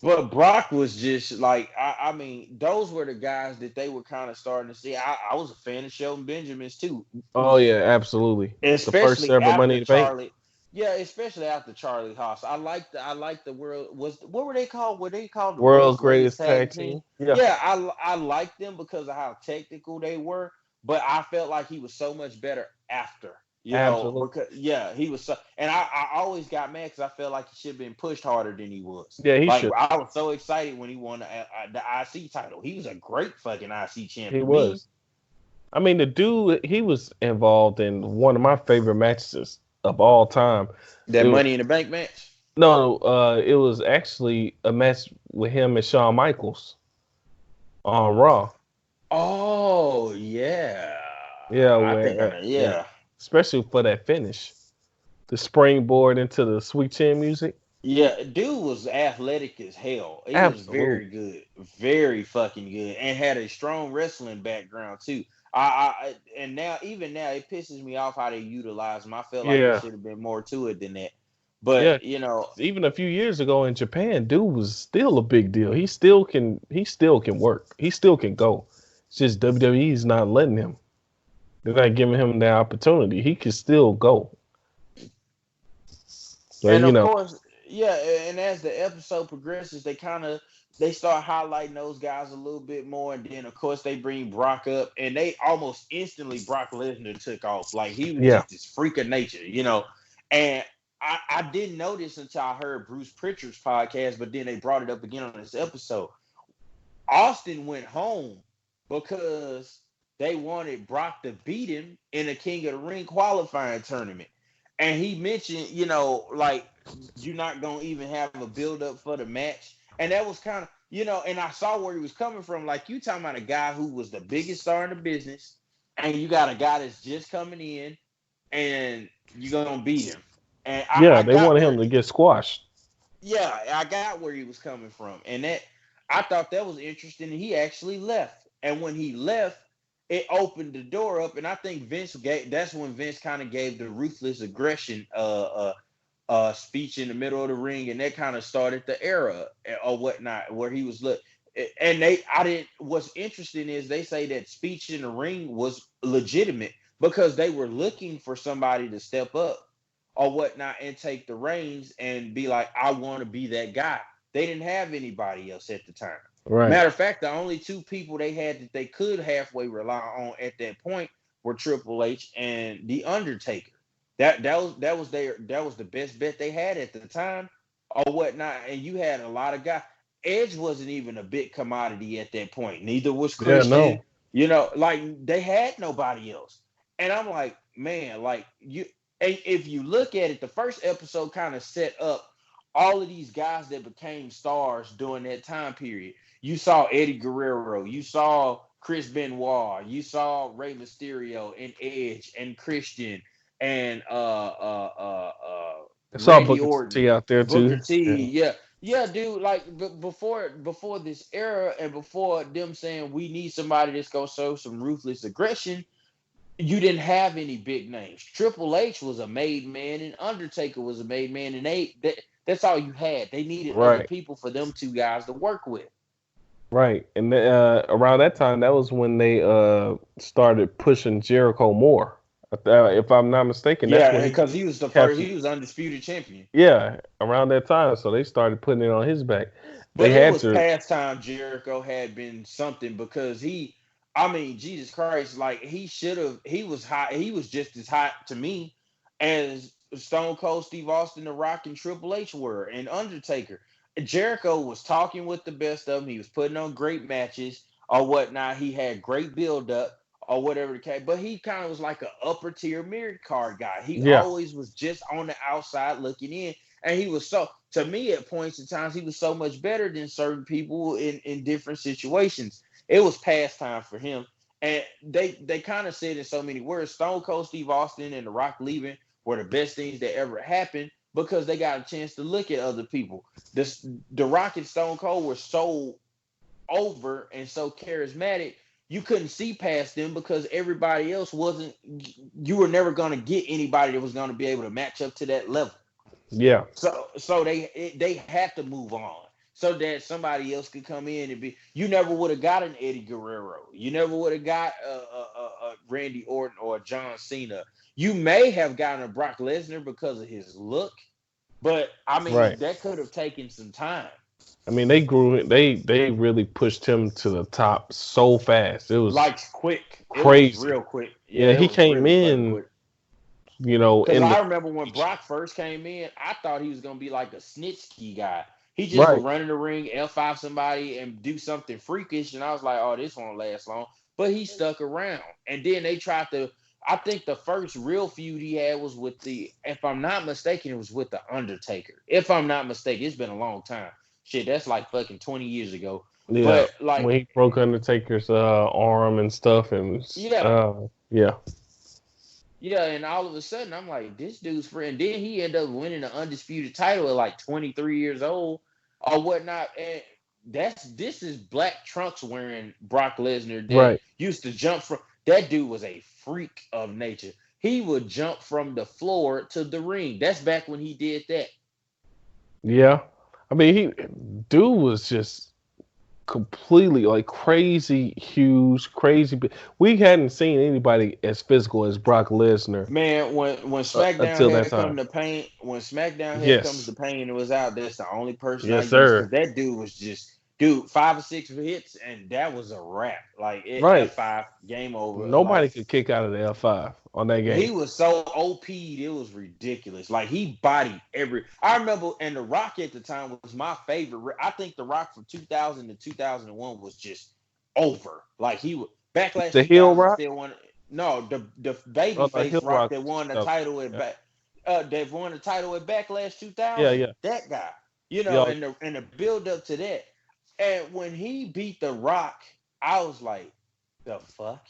but Brock was just like, I mean, those were the guys that they were kind of starting to see. I was a fan of Shelton Benjamin's too, Oh yeah, absolutely. The first especially ever Money after in the Bank, Charlie. Yeah, especially after Charlie Haas. I like the world was what were they called? Were they called the world's world's greatest greatest tag tag team? team. Yeah, Yeah, I liked them because of how technical they were, but I felt like he was so much better after. absolutely. Because yeah, he was so, and I always got mad because I felt like he should have been pushed harder than he was. Yeah, he Like should. I was so excited when he won the IC title. He was a great fucking IC champ He to me. was. I mean, the dude, he was involved in one of my favorite matches of all time. That It was Money in the Bank match. no, it was actually a match with him and Shawn Michaels on Raw. Oh yeah, Yeah, I think I where know. yeah, Yeah, especially for that finish, the springboard into the Sweet Chin music. yeah. Dude was athletic as hell. He was very Absolutely. good, very fucking good, and had a strong wrestling background too. And now even now it pisses me off how they utilize him. I feel like it Yeah, should have been more to it than that. yeah. But 'Cause even a few years ago in Japan, dude was still a big deal. He still can work. He still can go. It's just WWE's not letting him. They're not giving him the opportunity. He can still go. So and you of know, course, yeah, and as the episode progresses, they start highlighting those guys a little bit more, and then of course they bring Brock up, and they almost instantly Brock Lesnar took off, like he was yeah, just this freak of nature. And I didn't know this until I heard Bruce Pritchard's podcast, but then they brought it up again on this episode. Austin went home because they wanted Brock to beat him in a King of the Ring qualifying tournament. And he mentioned, like you're not gonna even have a build up for the match. And that was kind of, and I saw where he was coming from. Like you talking about a guy who was the biggest star in the business, and you got a guy that's just coming in, and you're gonna beat him. And yeah. I They got wanted where him to get squashed. yeah, I got where he was coming from, and that I thought that was interesting. And he actually left, and when he left, it opened the door up, and I think Vince gave. That's when Vince kind of gave the ruthless aggression speech in the middle of the ring, and that kind of started the era or whatnot, where he was look. And I didn't. What's interesting is they say that speech in the ring was legitimate because they were looking for somebody to step up or whatnot and take the reins and be like, I want to be that guy. They didn't have anybody else at the time. Right. Matter of fact, the only two people they had that they could halfway rely on at that point were Triple H and The Undertaker. That was the best bet they had at the time or whatnot. And you had a lot of guys. Edge wasn't even a big commodity at that point. Neither was Yeah. Christian. No. Like they had nobody else. And I'm like, man, like if you look at it, the first episode kind of set up all of these guys that became stars during that time period. You saw Eddie Guerrero, you saw Chris Benoit, you saw Rey Mysterio and Edge and Christian and I saw Randy Booker Orton, T out there Booker too. Yeah. T. Yeah, yeah, dude. Like before this era and before them saying we need somebody that's gonna show some ruthless aggression, you didn't have any big names. Triple H was a made man, and Undertaker was a made man, and that's all you had. They needed other Right. people for them two guys to work with. Right. And around that time, that was when they started pushing Jericho more. If I'm not mistaken, that's when Yeah, he because he was the first, captured. he was undisputed champion. Yeah, around that time, so they started putting it on his back. They But it had was to. past time Jericho had been something because I mean, Jesus Christ, like he should have. He was hot. He was just as hot to me as Stone Cold Steve Austin, The Rock, and Triple H were, and Undertaker. Jericho was talking with the best of them. He was putting on great matches or whatnot. He had great build up or whatever the case. But he kind of was like an upper tier mid card guy. He Yeah, always was just on the outside looking in, and he was so to me at points in times he was so much better than certain people in different situations. It was past time for him. And they kind of said in so many words, Stone Cold Steve Austin and The Rock leaving were the best things that ever happened because they got a chance to look at other people. This The Rock and Stone Cold were so over and so charismatic, you couldn't see past them because everybody else wasn't. You were never going to get anybody that was going to be able to match up to that level. yeah, So they had to move on so that somebody else could come in and be. You never would have got an Eddie Guerrero. You never would have got a Randy Orton or a John Cena. You may have gotten a Brock Lesnar because of his look, but I mean right. that could have taken some time. I mean, they grew. They really pushed him to the top so fast. It was Like quick, it was crazy. real quick. Yeah, Yeah, it he was came really fucking in, quick. Because in the I remember when Brock first came in, I thought he was gonna be like a Snitsky guy. He just would right. run in the ring, F5 somebody, and do something freakish, and I was like, "Oh, this won't last long." But he stuck around, and then they tried to. I think the first real feud he had was with the, if I'm not mistaken, it was with the Undertaker. If I'm not mistaken, it's been a long time. Shit, that's like fucking 20 years ago. Yeah, But like, when he broke Undertaker's arm and stuff, and yeah, yeah, yeah, and all of a sudden I'm like, this dude's free. And then he ended up winning the undisputed title at like 23 years old or whatnot. And this is Black Trunks wearing Brock Lesnar that right. used to jump from that dude was a freak of nature. He would jump from the floor to the ring. That's back when he did that. Yeah, I mean, dude was just completely like crazy, huge, crazy. We hadn't seen anybody as physical as Brock Lesnar Man, when SmackDown until that had come time. to pain, when SmackDown had comes Yes, to pain and was out, that's the only person I yes, used because sir. that dude was just dude 5 or 6 hits and that was a wrap. Like it Right. F5 game over. Like Nobody could kick out of the L5 on that game. he was so OP'd, it was ridiculous. Like he bodied every. I remember, and The Rock at the time was my favorite. I think The Rock from 2000 to 2001 was just over. Like he was Backlash The Hill 2000 Rock, still won. No, the oh, the babyface Hill Rock Rock. that won the Oh, title at yeah, back. That won the title at Backlash yeah, 2000. yeah, That guy, you know, yeah. and the build up to that. And when he beat The Rock, I was like, the fuck,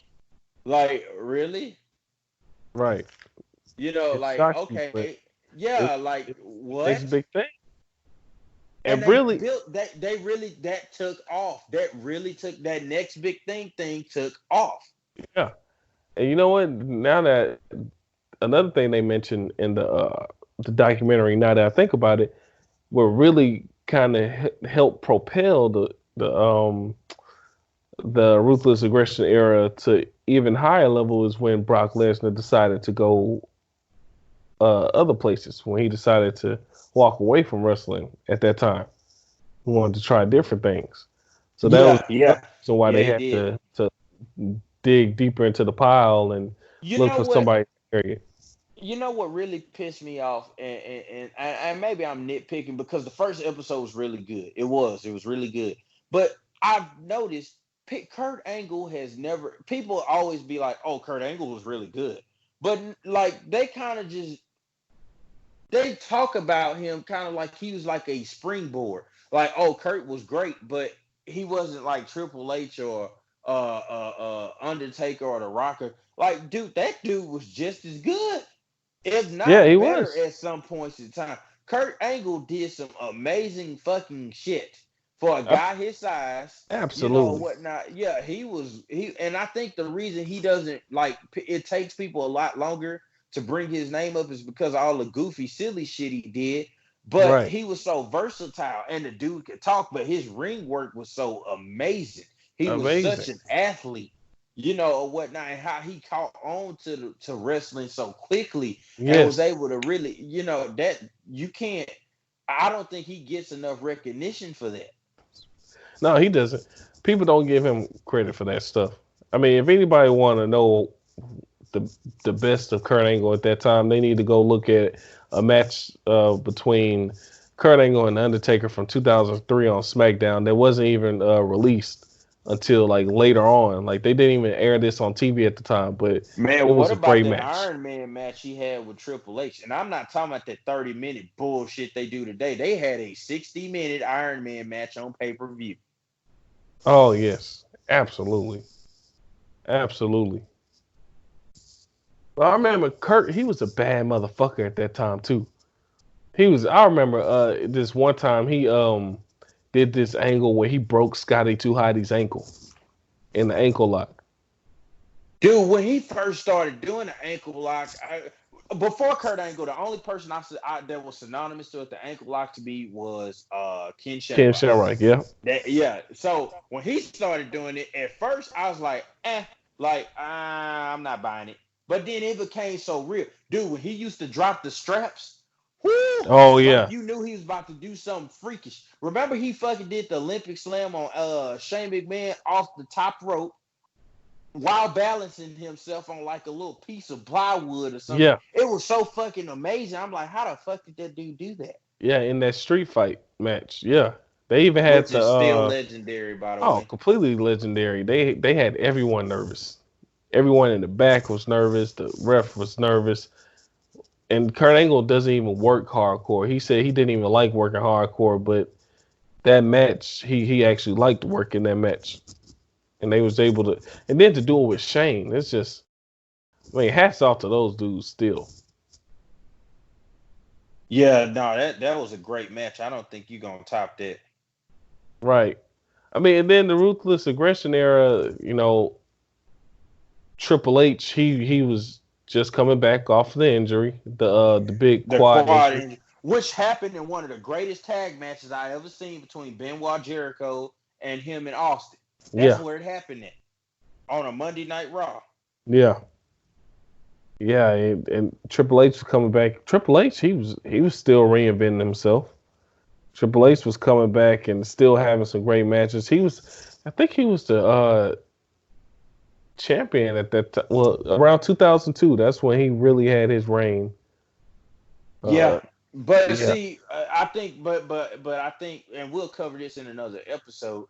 like really? Right. It Like shocked you, but okay, yeah, like it was the next what? big thing. And And they really, built that. They really that took off. That really took that next big thing. Thing took off. yeah. And you know what? Now that another thing they mentioned in the documentary, now that I think about it, what really kind of helped propel the ruthless aggression era to even higher level is when Brock Lesnar decided to go other places. When he decided to walk away from wrestling at that time, he wanted to try different things. So that was Yeah, another yeah, reason why yeah. they He had did. to dig deeper into the pile and You look know for what? somebody to carry it. You know what really pissed me off, and maybe I'm nitpicking because the first episode was really good. It was really good. But I've noticed Kurt Angle has never. People always be like, "Oh, Kurt Angle was really good," but like they kind of just they talk about him kind of like he was like a springboard. Like, oh, Kurt was great, but he wasn't like Triple H or Undertaker or The Rocker. Like, dude, that dude was just as good, if Yeah, he not better, was. at some points in time. Kurt Angle did some amazing fucking shit for a Ab- guy his size, Absolutely. whatnot. Yeah, and I think the reason he doesn't like it takes people a lot longer to bring his name up is because of all the goofy, silly shit he did. But Right. he was so versatile, and the dude could talk. But his ring work was so amazing. He was such Amazing. an athlete, or whatnot, and how he caught on to wrestling so quickly and was Yes. able to really, that you can't. I don't think he gets enough recognition for that. No, he doesn't. People don't give him credit for that stuff. I mean, if anybody want to know the the best of Kurt Angle at that time, they need to go look at a match between Kurt Angle and The Undertaker from 2003 on SmackDown that wasn't even released until like later on. Like they didn't even air this on TV at the time, but it Man, what was a about great that match. Iron Man match he had with Triple H? And I'm not talking about that 30-minute bullshit they do today. They had a 60-minute Iron Man match on pay-per-view. Oh yes, absolutely, absolutely. Well, I remember Kurt. He was a bad motherfucker at that time too. He was. I remember this one time he did this angle where he broke Scotty 2 Hottie's ankle in the ankle lock. Dude, when he first started doing the ankle lock, before Kurt Angle, the only person that was synonymous to it, the ankle lock to me was Ken Ken Shamrock. Shamrock, yeah. Yeah. So when he started doing it, at first I was like, I'm not buying it. But then it became so real. Dude, when he used to drop the straps, whoo, Oh like yeah, you knew he was about to do something freakish. Remember he fucking did the Olympic slam on Shane McMahon off the top rope while balancing himself on like a little piece of plywood or something. yeah, It was so fucking amazing. I'm like, how the fuck did that dude do that? yeah. In that street fight match, yeah. They even had Which the is still legendary, by the oh, way. completely legendary. They had everyone nervous. Everyone in the back was nervous. The ref was nervous. And Kurt Angle doesn't even work hardcore. He said he didn't even like working hardcore, but that match, he actually liked working that match. And they was able to, and then to do it with Shane, it's just, I mean, hats off to those dudes still. Yeah, no, that was a great match. I don't think you're gonna top that. Right. I mean, and then the Ruthless Aggression era, Triple H, he was just coming back off the injury, the big The quad quad injury. injury, which happened in one of the greatest tag matches I ever seen between Benoit Jericho and him and Austin. That's Yeah, where it happened at, on a Monday Night Raw. yeah, yeah. And Triple H was coming back. Triple H, he was still reinventing himself. Triple H was coming back and still having some great matches. I think he was the champion at that time. Well, around 2002, that's when he really had his reign. Yeah, Uh, but yeah, see, I think, but I think, and we'll cover this in another episode.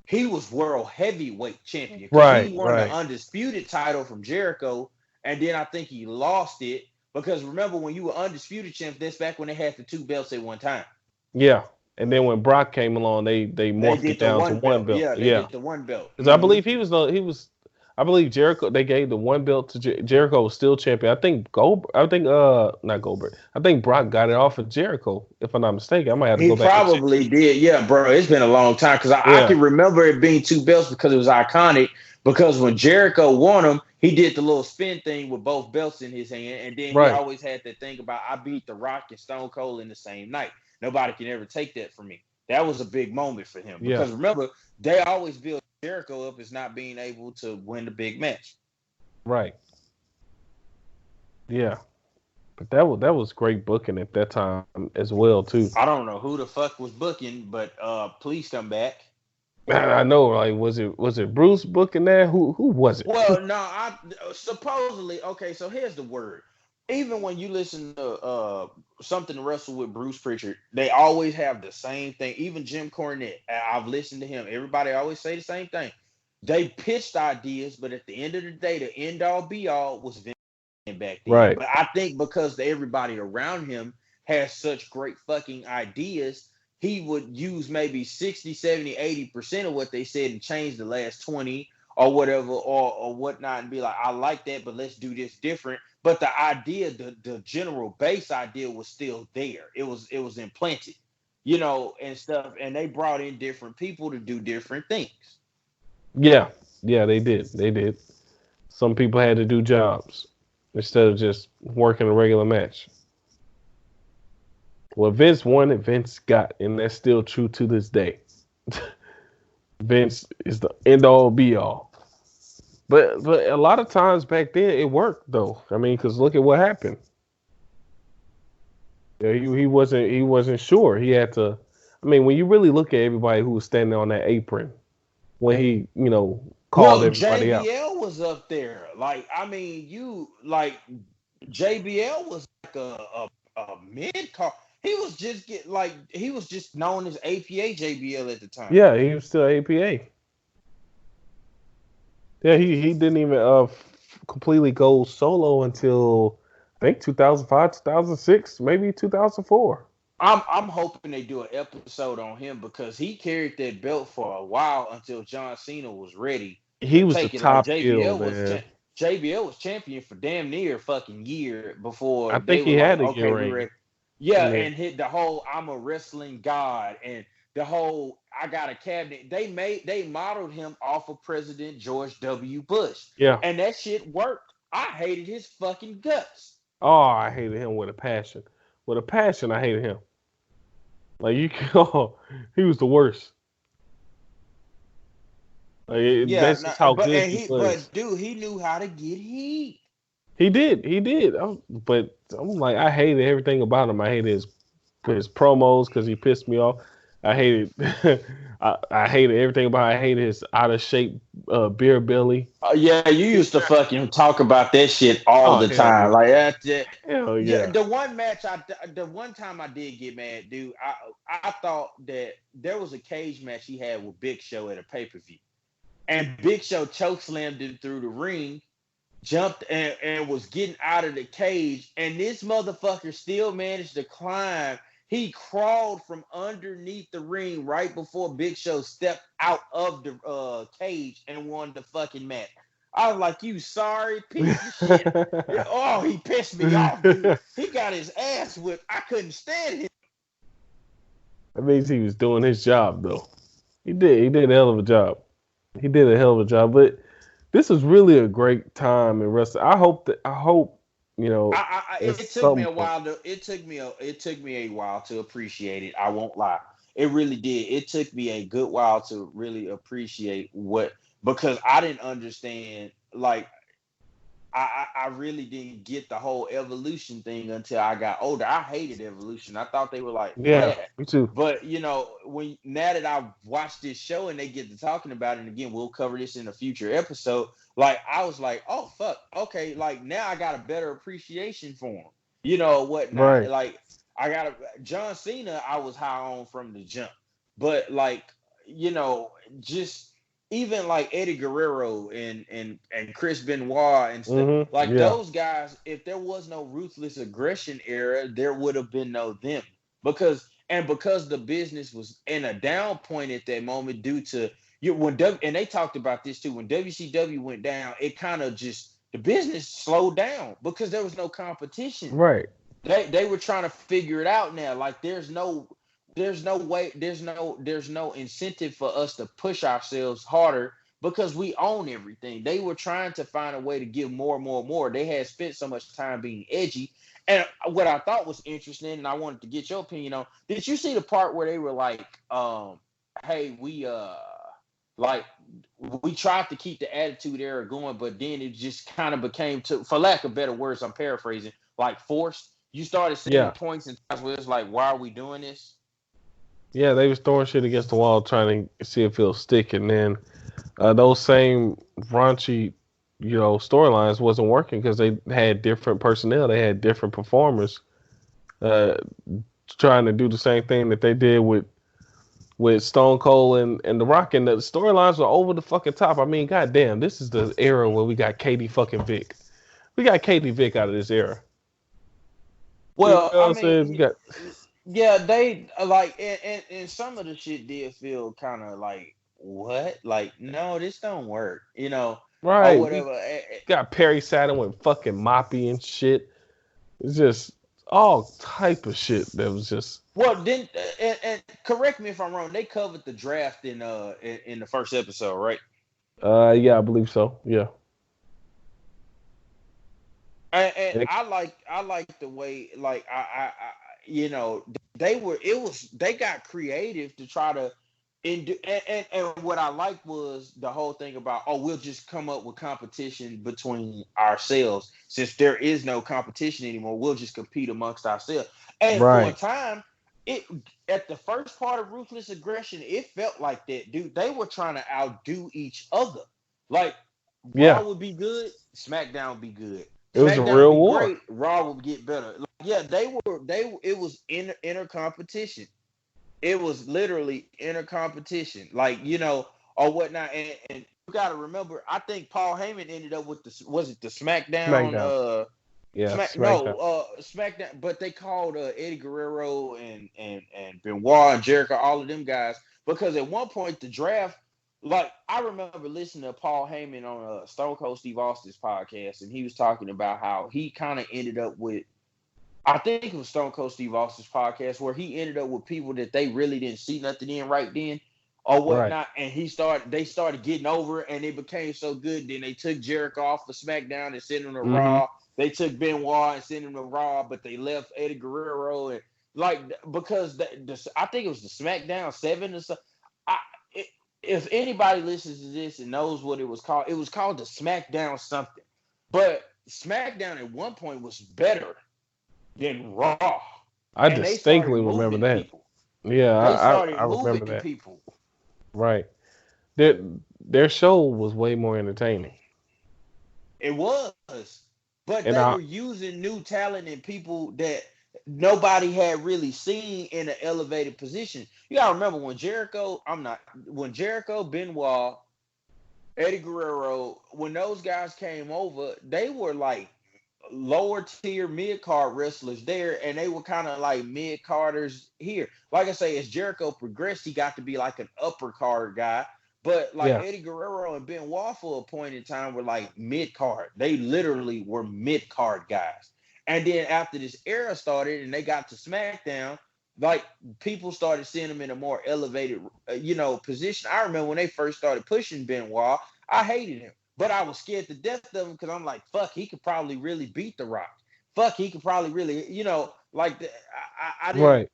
He was world heavyweight champion because he right, won the right. undisputed title from Jericho, and then I think he lost it because remember when you were undisputed champ, that's back when they had the two belts at one time. Yeah, and then when Brock came along, they They morphed it did the down to one one belt. belt. Yeah, they Yeah, did the one belt. because I believe I believe Jericho. They gave the one belt to Jericho was still champion. I think not Goldberg. I think Brock got it off of Jericho. If I'm not mistaken, I might have to He go back and check. probably did. Yeah, bro. It's been a long time because I Yeah, can remember it being two belts because it was iconic. Because when Jericho won them, he did the little spin thing with both belts in his hand. And then he right. always had that thing about, I beat The Rock and Stone Cold in the same night. Nobody can ever take that from me. That was a big moment for him. Yeah, Because remember, they always build Jericho up as not being able to win the big match. right. Yeah, but that was great booking at that time as well too. I don't know who the fuck was booking, but please come back. I know, like, was it Bruce booking that? Who was it? Well, no, I supposedly okay. So here's the word. Even when you listen to something to wrestle with Bruce Pritchard, they always have the same thing. Even Jim Cornette, I've listened to him. Everybody always say the same thing. They pitched ideas, but at the end of the day, the end all be all was Vince back then. Right. But I think because everybody around him has such great fucking ideas, he would use maybe 60, 70, 80% of what they said and change the last 20 or whatever or whatnot and be like, I like that, but let's do this different. But the idea, the general base idea was still there. It was implanted, and stuff. And they brought in different people to do different things. Yeah, yeah, they did. They did. Some people had to do jobs instead of just working a regular match. Well, Vince won and Vince got, and that's still true to this day. Vince is the end all be all. But a lot of times back then it worked though. I mean, because look at what happened. Yeah, he wasn't sure. He had to. I mean, when you really look at everybody who was standing on that apron when he called No, everybody out. JBL was up there. Like, I mean, JBL was like a mid card. He was just known as APA JBL at the time. Yeah, he was still APA. Yeah, he didn't even completely go solo until I think 2005, 2006, maybe 2004. I'm hoping they do an episode on him because he carried that belt for a while until John Cena was ready He to was the take it. Like top ill, man. JBL was champion for damn near a fucking year before I they think were he like, had a good okay, we're ring ready. Yeah, in there. and hit the whole I'm a wrestling god and the whole I got a cabinet. They modeled him off of President George W. Bush, Yeah. and that shit worked. I hated his fucking guts. Oh, I hated him with a passion. With a passion, I hated him. Like you can, oh, he was the worst. Like Yeah, that's no, just how but good and he he was. but dude, he knew how to get heat. He did, he did. But I'm like, I hated everything about him. I hated his promos because he pissed me off. I hated, I hated everything about. I hated his out of shape beer belly. Yeah, you used to fucking talk about that shit all Oh the hell time. yeah, Like that's it. hell Yeah, yeah, the one time I did get mad, dude. I thought that there was a cage match he had with Big Show at a pay per view, and Big Show choke slammed him through the ring, jumped and was getting out of the cage, and this motherfucker still managed to climb. He crawled from underneath the ring right before Big Show stepped out of the cage and won the fucking match. I was like, "You sorry piece of shit." Yeah, oh, he pissed me off, dude. that He got his ass whipped. I couldn't stand him. means he was doing his job though. He did a hell of a job. He did a hell of a job. But this is really a great time in wrestling. I hope at It took me some a point. while it took me a while to appreciate it. I won't lie. It really did. It took me a good while to really appreciate what because I didn't understand like I really didn't get the whole evolution thing until I got older. I hated evolution. I thought they were like Yeah, bad. me too. But when now that I've watched this show and they get to talking about it, and again, we'll cover this in a future episode. Like I was like, oh fuck, okay, like now I got a better appreciation for him. Whatnot. Right. Like I got a John Cena, I was high on from the jump. But like, just even like Eddie Guerrero and Chris Benoit and stuff, like Yeah. those guys, if there was no ruthless aggression era, there would have been no them. Because the business was in a down point at that moment due to and they talked about this too. When WCW went down, it kind of just the business slowed down because there was no competition. Right. They were trying to figure it out now. Like there's no way there's no incentive for us to push ourselves harder because we own everything. They were trying to find a way to give more and more and more. They had spent so much time being edgy. And what I thought was interesting, and I wanted to get your opinion on, did you see the part where they were like, hey, like we tried to keep the attitude era going, but then it just kind of became to, for lack of better words, I'm paraphrasing, like forced. You started seeing Yeah. points and times where it's like, why are we doing this? Yeah, they was throwing shit against the wall trying to see if it'll stick, and then those same raunchy, storylines wasn't working because they had different personnel, they had different performers, uh, trying to do the same thing that they did with Stone Cold and The Rock, and the storylines were over the fucking top. I mean, goddamn, this is the era where we got Katie fucking Vick. We got Katie Vick out of this era. You Well, know what I I'm saying? We mean, got yeah, they like, and some of the shit did feel kind of like, what? Like, no, this don't work, or right. We whatever. got Perry Saturn with fucking Moppy and shit. It's just all type of shit that was just Well, then, and correct me if I'm wrong. They covered the draft in the first episode, right? yeah, I believe so. Yeah. And And I like the way like you know they were it was they got creative to try to and what I liked was the whole thing about we'll just come up with competition between ourselves since there is no competition anymore, we'll just compete amongst ourselves. And for a right. time it at the first part of Ruthless Aggression it felt like that, dude. They were trying to outdo each other. Like Yeah, Raw would be good, SmackDown would be good. it was a SmackDown would real be war. great, Raw would get better. Like, yeah, they it was inner competition. It was literally inner competition, like or whatnot. And you got to remember, I think Paul Heyman ended up with the was it the SmackDown SmackDown. Yeah, SmackDown. SmackDown, but they called Eddie Guerrero and Benoit and Jericho, all of them guys, because at one point the draft, like I remember listening to Paul Heyman on Stone Cold Steve Austin's podcast, and he was talking about how he kind of ended up with, I think it was Stone Cold Steve Austin's podcast, where he ended up with people that they really didn't see nothing in right then or Right. whatnot, and they started getting over, and it became so good. Then they took Jericho off of SmackDown and sent him to Mm-hmm. Raw. They took Benoit and sent him to Raw, but they left Eddie Guerrero and like because I think it was the SmackDown 7 or so. I, it, if anybody listens to this and knows what it was called the SmackDown something. But SmackDown at one point was better than Raw. I And they started distinctly remember moving that. people. Yeah, They I started remember moving that. people. Right. Their their show was way more entertaining. It was. But And they I were using new talent and people that nobody had really seen in an elevated position. You gotta remember when Jericho, Benoit, Eddie Guerrero, when those guys came over, they were like lower tier mid card wrestlers there, and they were kind of like mid carders here. Like I say, as Jericho progressed, he got to be like an upper card guy. But like yeah. Eddie Guerrero and Benoit for a point in time were like mid card. They literally were mid card guys. And then after this era started and they got to SmackDown, like people started seeing them in a more elevated, position. I remember when they first started pushing Benoit, I hated him. But I was scared to death of him because I'm like, fuck, he could probably really beat The Rock. Fuck, he could probably really, like I didn't, Right.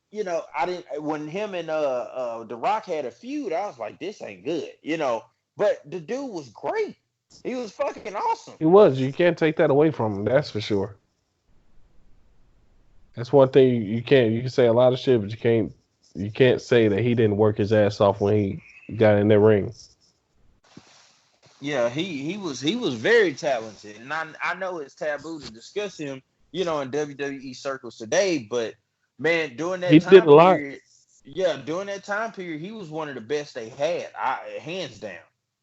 I didn't when him and The Rock had a feud, I was like, this ain't good. But the dude was great. He was fucking awesome. He was. You can't take that away from him. That's for sure. That's one thing you can't. You can say a lot of shit, but you can't say that he didn't work his ass off when he got in that ring. Yeah, he was very talented, and I know it's taboo to discuss him, in WWE circles today. But man, during He that did time a lot. period, yeah, during that time period, he was one of the best they had. Hands down,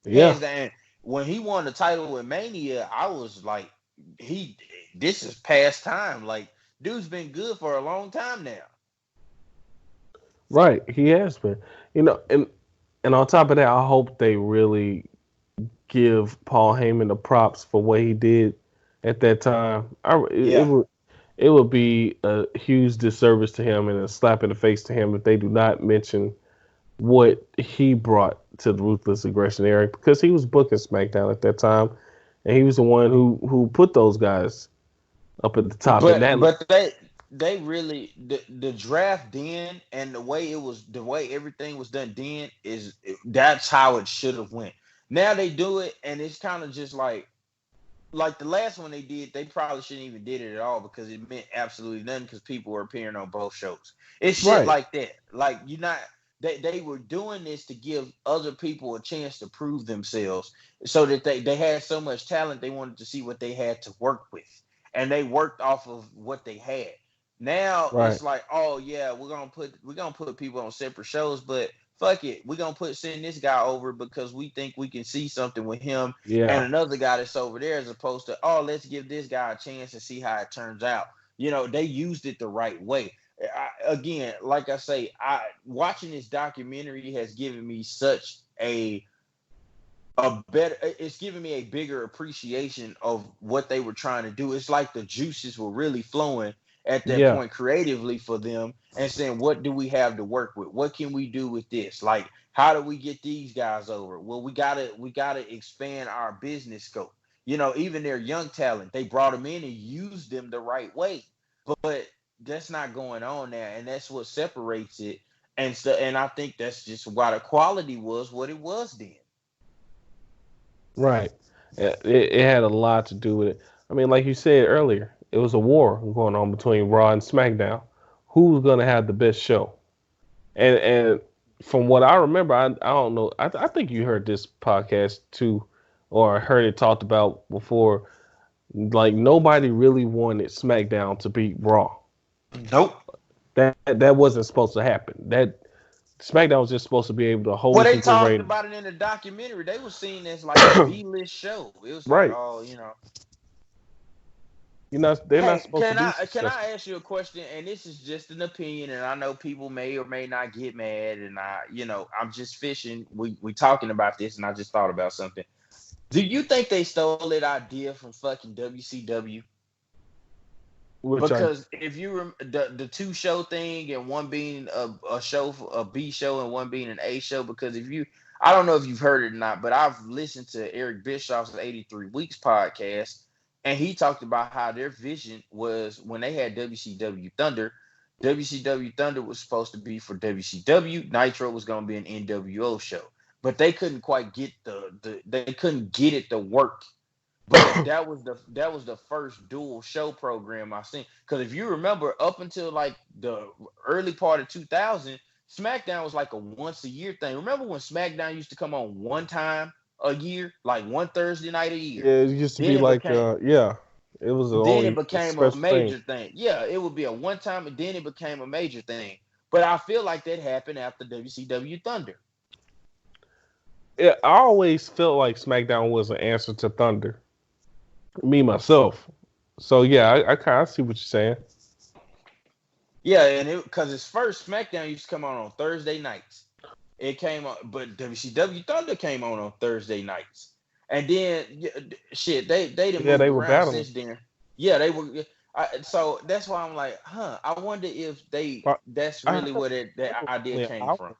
Yeah. hands down. When he won the title with Mania, I was like, he, this is past time. Like, dude's been good for a long time now. Right. He has been. And on top of that, I hope they really give Paul Heyman the props for what he did at that time. It Yeah, would be a huge disservice to him and a slap in the face to him if they do not mention what he brought to the Ruthless Aggression era because he was booking SmackDown at that time and he was the one who put those guys up at the top. And that but they really the draft then and the way everything was done then that's how it should have went. Now they do it and it's kind of just like the last one they did, they probably shouldn't even did it at all because it meant absolutely nothing because people were appearing on both shows. It's shit right, like that. Like you're not they were doing this to give other people a chance to prove themselves so that they had so much talent they wanted to see what they had to work with. And they worked off of what they had. Now right, it's like, oh yeah, we're gonna put people on separate shows, but fuck it, we're gonna send this guy over because we think we can see something with him and yeah, another guy that's over there as opposed to, oh, let's give this guy a chance and see how it turns out. They used it the right way. Again, like I say, I watching this documentary has given me such a better it's given me a bigger appreciation of what they were trying to do. It's like the juices were really flowing at that yeah, point creatively for them and saying, what do we have to work with? What can we do with this? Like, how do we get these guys over? Well, we gotta expand our business scope. Even their young talent, they brought them in and used them the right way. But that's not going on there, and that's what separates it. And I think that's just why the quality was what it was then. right. It had a lot to do with it. I mean, like you said earlier, it was a war going on between Raw and SmackDown. Who's gonna have the best show? And from what I remember, I don't know. I think you heard this podcast too or heard it talked about before. Like nobody really wanted SmackDown to beat Raw. Nope. That wasn't supposed to happen. That SmackDown was just supposed to be able to Well, hold they people's talked ratings. about it in the documentary. They were seen as like a B-list show. It was like, Right. oh, you know. They're not Hey, supposed to be can successful. I ask you a question? And this is just an opinion, and I know people may or may not get mad. And I'm just fishing. We talking about this, and I just thought about something. Do you think they stole that idea from fucking WCW? Which I Because if you the two show thing and one being a show, a B show, and one being an A show. Because if you, I don't know if you've heard it or not, but I've listened to Eric Bischoff's 83 Weeks podcast, and he talked about how their vision was when they had WCW Thunder. WCW Thunder was supposed to be for WCW. Nitro was going to be an NWO show, but they couldn't quite get they couldn't get it to work. But that was the first dual show program I've seen. Because if you remember, up until like the early part of 2000, SmackDown was like a once a year thing. Remember when SmackDown used to come on one time a year, like one Thursday night a year? Yeah, it used to Then be it like became yeah, it was the then it only became a special thing. major thing. Yeah, it would be a one time, and then it became a major thing. But I feel like that happened after WCW Thunder. I always felt like SmackDown was an answer to Thunder. Me myself. So yeah, I kind of see what you're saying. Yeah, and it because its first SmackDown used to come on Thursday nights. It came on, but WCW Thunder came on Thursday nights, and then shit, they done Yeah, moved they were around battling. since then. Yeah, they were. So that's why I'm like, huh? I wonder if But that's I really heard where that Thunder was idea only an came from. hour.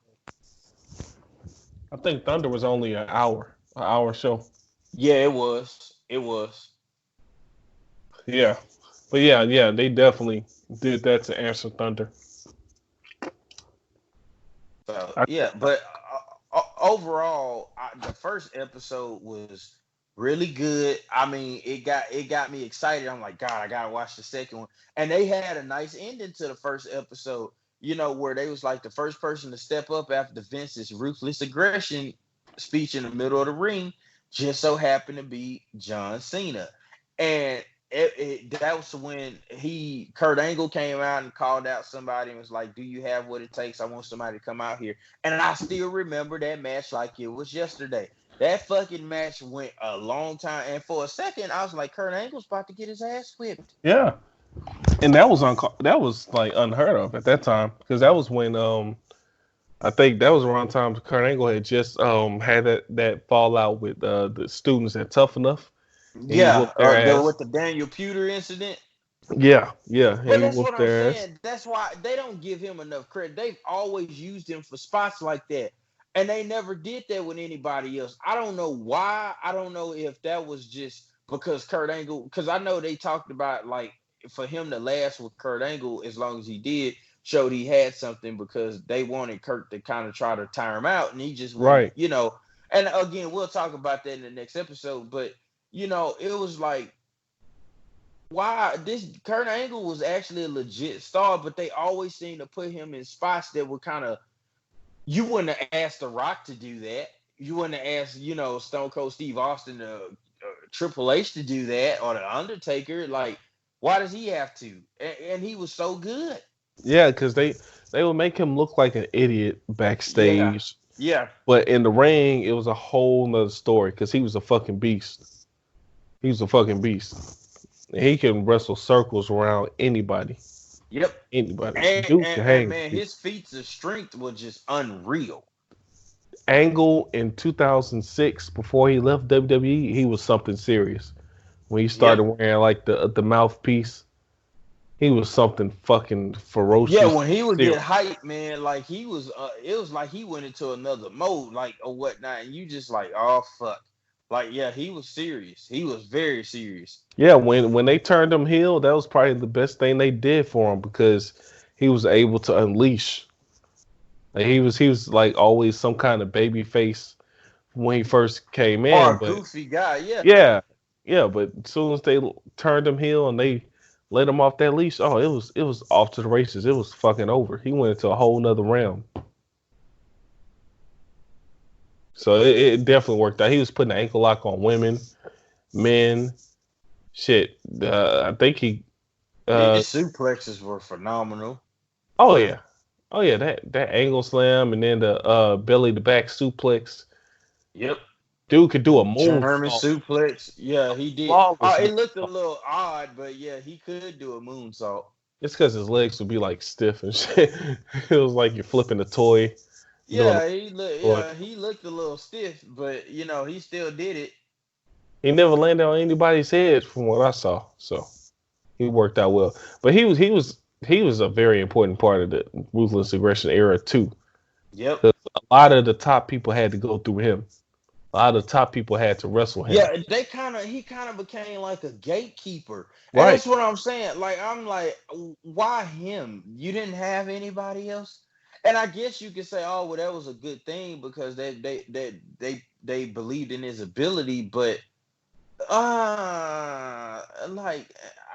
I think Thunder was only an hour show. Yeah, it was. It was. Yeah, but yeah, they definitely did that to answer Thunder. So I, yeah, but overall, the first episode was really good. I mean, it got me excited. I'm like, God, I gotta watch the second one. And they had a nice ending to the first episode. Where they was like the first person to step up after Vince's ruthless aggression speech in the middle of the ring, just so happened to be John Cena, and that was when Kurt Angle came out and called out somebody and was like, "Do you have what it takes? I want somebody to come out here." And I still remember that match like it was yesterday. That fucking match went a long time, and for a second, I was like, Kurt Angle's about to get his ass whipped. yeah, and that was like unheard of at that time because that was when I think that was around time Kurt Angle had just had that fallout with the students at Tough Enough, and he Yeah, whooped their with ass. the Daniel Pewter incident. Yeah, and But he that's what whooped I'm their ass. saying. That's why they don't give him enough credit. They've always used him for spots like that. And they never did that with anybody else. I don't know why. I don't know if that was just because Kurt Angle, because I know they talked about like for him to last with Kurt Angle as long as he did, showed he had something because they wanted Kurt to kind of try to tire him out. And he just wouldn't, Right. and again, we'll talk about that in the next episode. But, it was like, why this Kurt Angle was actually a legit star, but they always seem to put him in spots that were kind of, you wouldn't have asked The Rock to do that. You wouldn't have asked, Stone Cold Steve Austin to Triple H to do that, or the Undertaker. Like, why does he have to? And he was so good. Yeah, because they would make him look like an idiot Yeah, backstage, yeah, but in the ring it was a whole nother story because he was a fucking beast. He was a fucking beast. And he can wrestle circles around anybody. yep. Anybody. And, Dude and, can and hang with man, people. his feats of strength were just unreal. Angle in 2006, before he left WWE, he was something serious. When he Yep. started wearing like the mouthpiece, he was something fucking Yeah, ferocious when he would get serious. hyped, man, like he was, it was like he went into another mode, like or whatnot, and you just like, oh fuck, like yeah, he was serious. He was very serious. Yeah, when they turned him heel, that was probably the best thing they did for him because he was able to unleash. Like he was like always some kind of baby face when he first came Or in, a but goofy guy, yeah, yeah, yeah, but as soon as they turned him heel and they let him off that leash, oh, it was off to the races. It was fucking over. He went into a whole nother realm. So it definitely worked out. He was putting an ankle lock on women, men. Shit, I think he. His Uh, suplexes were phenomenal. oh yeah, oh yeah. That angle slam and then the belly to back suplex. Yep. Dude could do a German moonsault suplex. Yeah, he did. flawless It looked a moonsault. little odd, but yeah, he could do a moonsault. It's because his legs would be like stiff and shit. It was like you're flipping a toy, doing Yeah, a toy. he looked a little stiff, but he still did it. He never landed on anybody's head from what I saw. So he worked out well. But he was a very important part of the ruthless aggression era too. Yep. 'Cause a lot of the top people had to go through him. A lot of the top people had to wrestle him. Yeah, he kind of became like a gatekeeper. And Right. that's what I'm saying. Like I'm like, why him? You didn't have anybody else? And I guess you could say, oh, well, that was a good thing because they believed in his ability, but like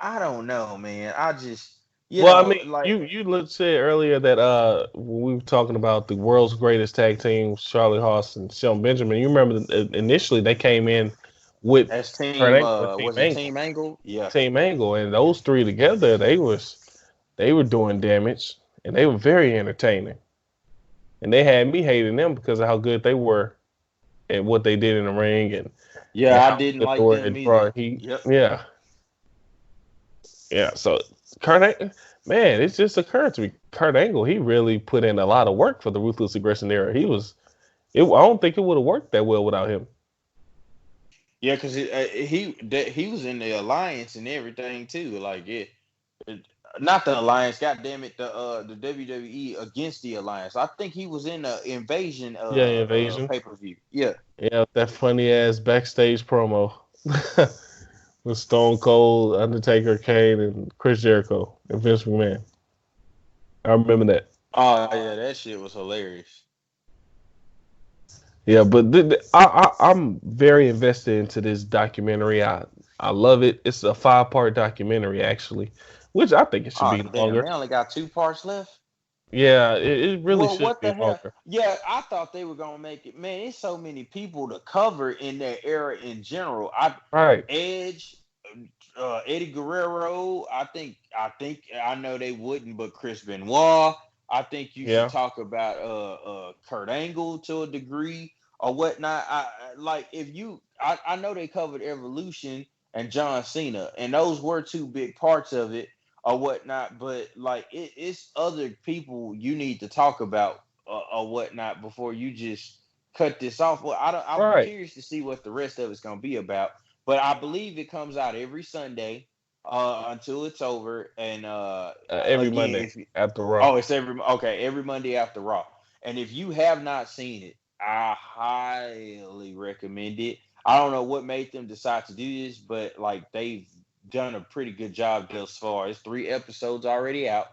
I don't know, man. I just Well, I mean, like you said earlier that when we were talking about the world's greatest tag team, Charlie Haas and Shelton Benjamin. You remember initially they came in with as Kurt team Angle and Team was it Angle, Team Angle? Yeah. Team Angle, and those three together, they were doing damage, and they were very entertaining, and they had me hating them because of how good they were at what they did in the ring and Yeah, I how didn't good they like were them at either. drawing heat. Yep. Yeah, yeah. So man, it just occurred to me, Kurt Angle, he really put in a lot of work for the Ruthless Aggression era. I don't think it would have worked that well without him. Yeah, because he was in the alliance and everything too. Like not the alliance. God damn it, the WWE against the alliance. I think he was in the invasion Yeah, Invasion. pay per view. Yeah. Yeah, that funny ass backstage promo with Stone Cold, Undertaker, Kane, and Chris Jericho and Vince McMahon. I remember that. Oh yeah, that shit was hilarious. Yeah, but I'm very invested into this documentary. I love it. It's a 5-part documentary actually, which I think it should Oh be damn, longer. they only got two parts left. Yeah, it really Well, should what be the hell? longer. Yeah, I thought they were gonna make it. Man, it's so many people to cover in that era in general. Right. Edge, Eddie Guerrero. I think I know they wouldn't, but Chris Benoit. I think you should Yeah. talk about Kurt Angle to a degree or whatnot. Like if I know they covered Evolution and John Cena, and those were two big parts of it or whatnot. But like it's other people you need to talk about or whatnot before you just cut this off. Well, I don't. I'm Right. curious to see what the rest of it's gonna be about. But I believe it comes out every Sunday until it's over. And Every again, Monday if you, after Raw. oh, it's every Monday after Raw. And if you have not seen it, I highly recommend it. I don't know what made them decide to do this, but like they've done a pretty good job thus far. It's 3 episodes already out,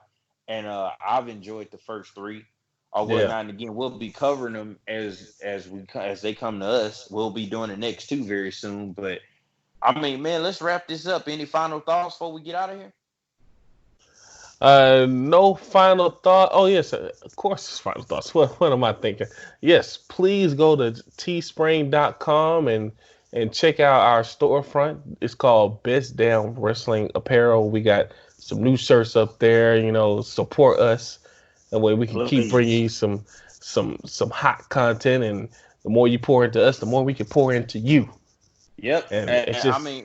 and I've enjoyed the first three or Yeah. whatnot. And again, we'll be covering them as they come to us. We'll be doing the next two very soon. But I mean, man, let's wrap this up. Any final thoughts before we get out of here? No final thought. Oh yes, of course, it's final thoughts. What am I thinking? Yes, please go to teespring.com and check out our storefront. It's called Best Damn Wrestling Apparel. We got some new shirts up there. Support us. That way we can keep bringing Please. you some hot content. And the more you pour into us, the more we can pour into you. Yep. And And it's I just mean,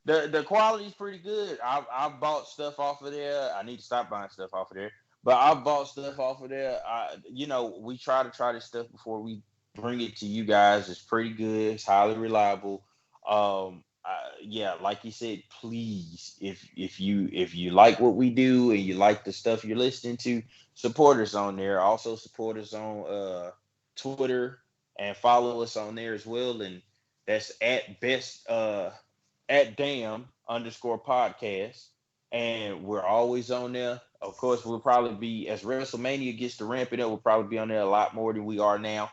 the quality's pretty good. I've bought stuff off of there. I need to stop buying stuff off of there. But I've bought stuff off of there. We try this stuff before we bring it to you guys. It's pretty good. It's highly reliable. Yeah, like you said, please, if you like what we do and you like the stuff you're listening to, support us on there. Also support us on Twitter and follow us on there as well. And that's at damn underscore podcast. And we're always on there. Of course, we'll probably be as WrestleMania gets to ramping up, we'll probably be on there a lot more than we are now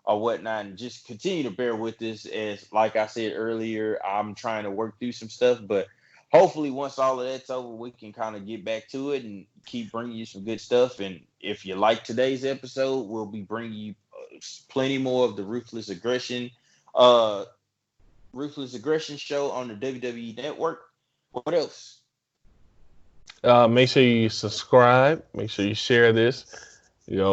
or whatnot. And just continue to bear with us as like I said earlier, I'm trying to work through some stuff, but hopefully once all of that's over, we can kind of get back to it and keep bringing you some good stuff. And if you like today's episode, we'll be bringing you plenty more of the uh, Ruthless Aggression show on the WWE Network. What else? Make sure you subscribe. Make sure you share this. You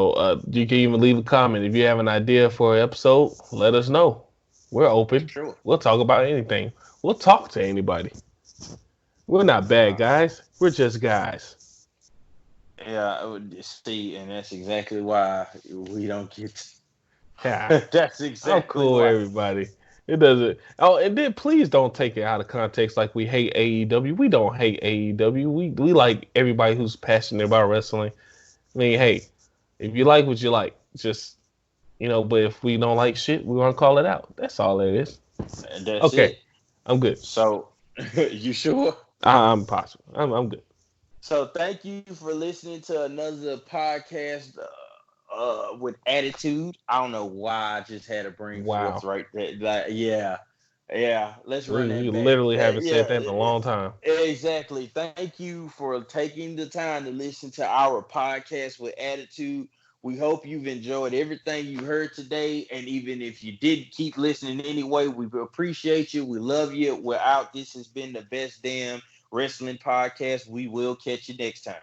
can even leave a comment if you have an idea for an episode. Let us know. We're open. Sure. We'll talk about anything. We'll talk to anybody. We're not bad guys. We're just guys. Yeah, I would see, and that's exactly why we don't get. Yeah, That's I'm exactly cool with why. everybody. It doesn't. Oh, and then please don't take it out of context like we hate AEW. We don't hate AEW. We like everybody who's passionate about wrestling. I mean, hey, if you like what you like, just but if we don't like shit, we want to call it out. That's all it is. And that's Okay, it. I'm good. So, you sure? I'm possible. I'm good. So, thank you for listening to another podcast with attitude. I don't know why I just had to bring forth Wow. right there. Like, yeah, yeah. Let's run We that back. literally haven't said Yeah, that in a long time. exactly. Thank you for taking the time to listen to our podcast with attitude. We hope you've enjoyed everything you heard today. And even if you did keep listening anyway, we appreciate you. We love you. We're out. This has been the best damn wrestling podcast. We will catch you next time.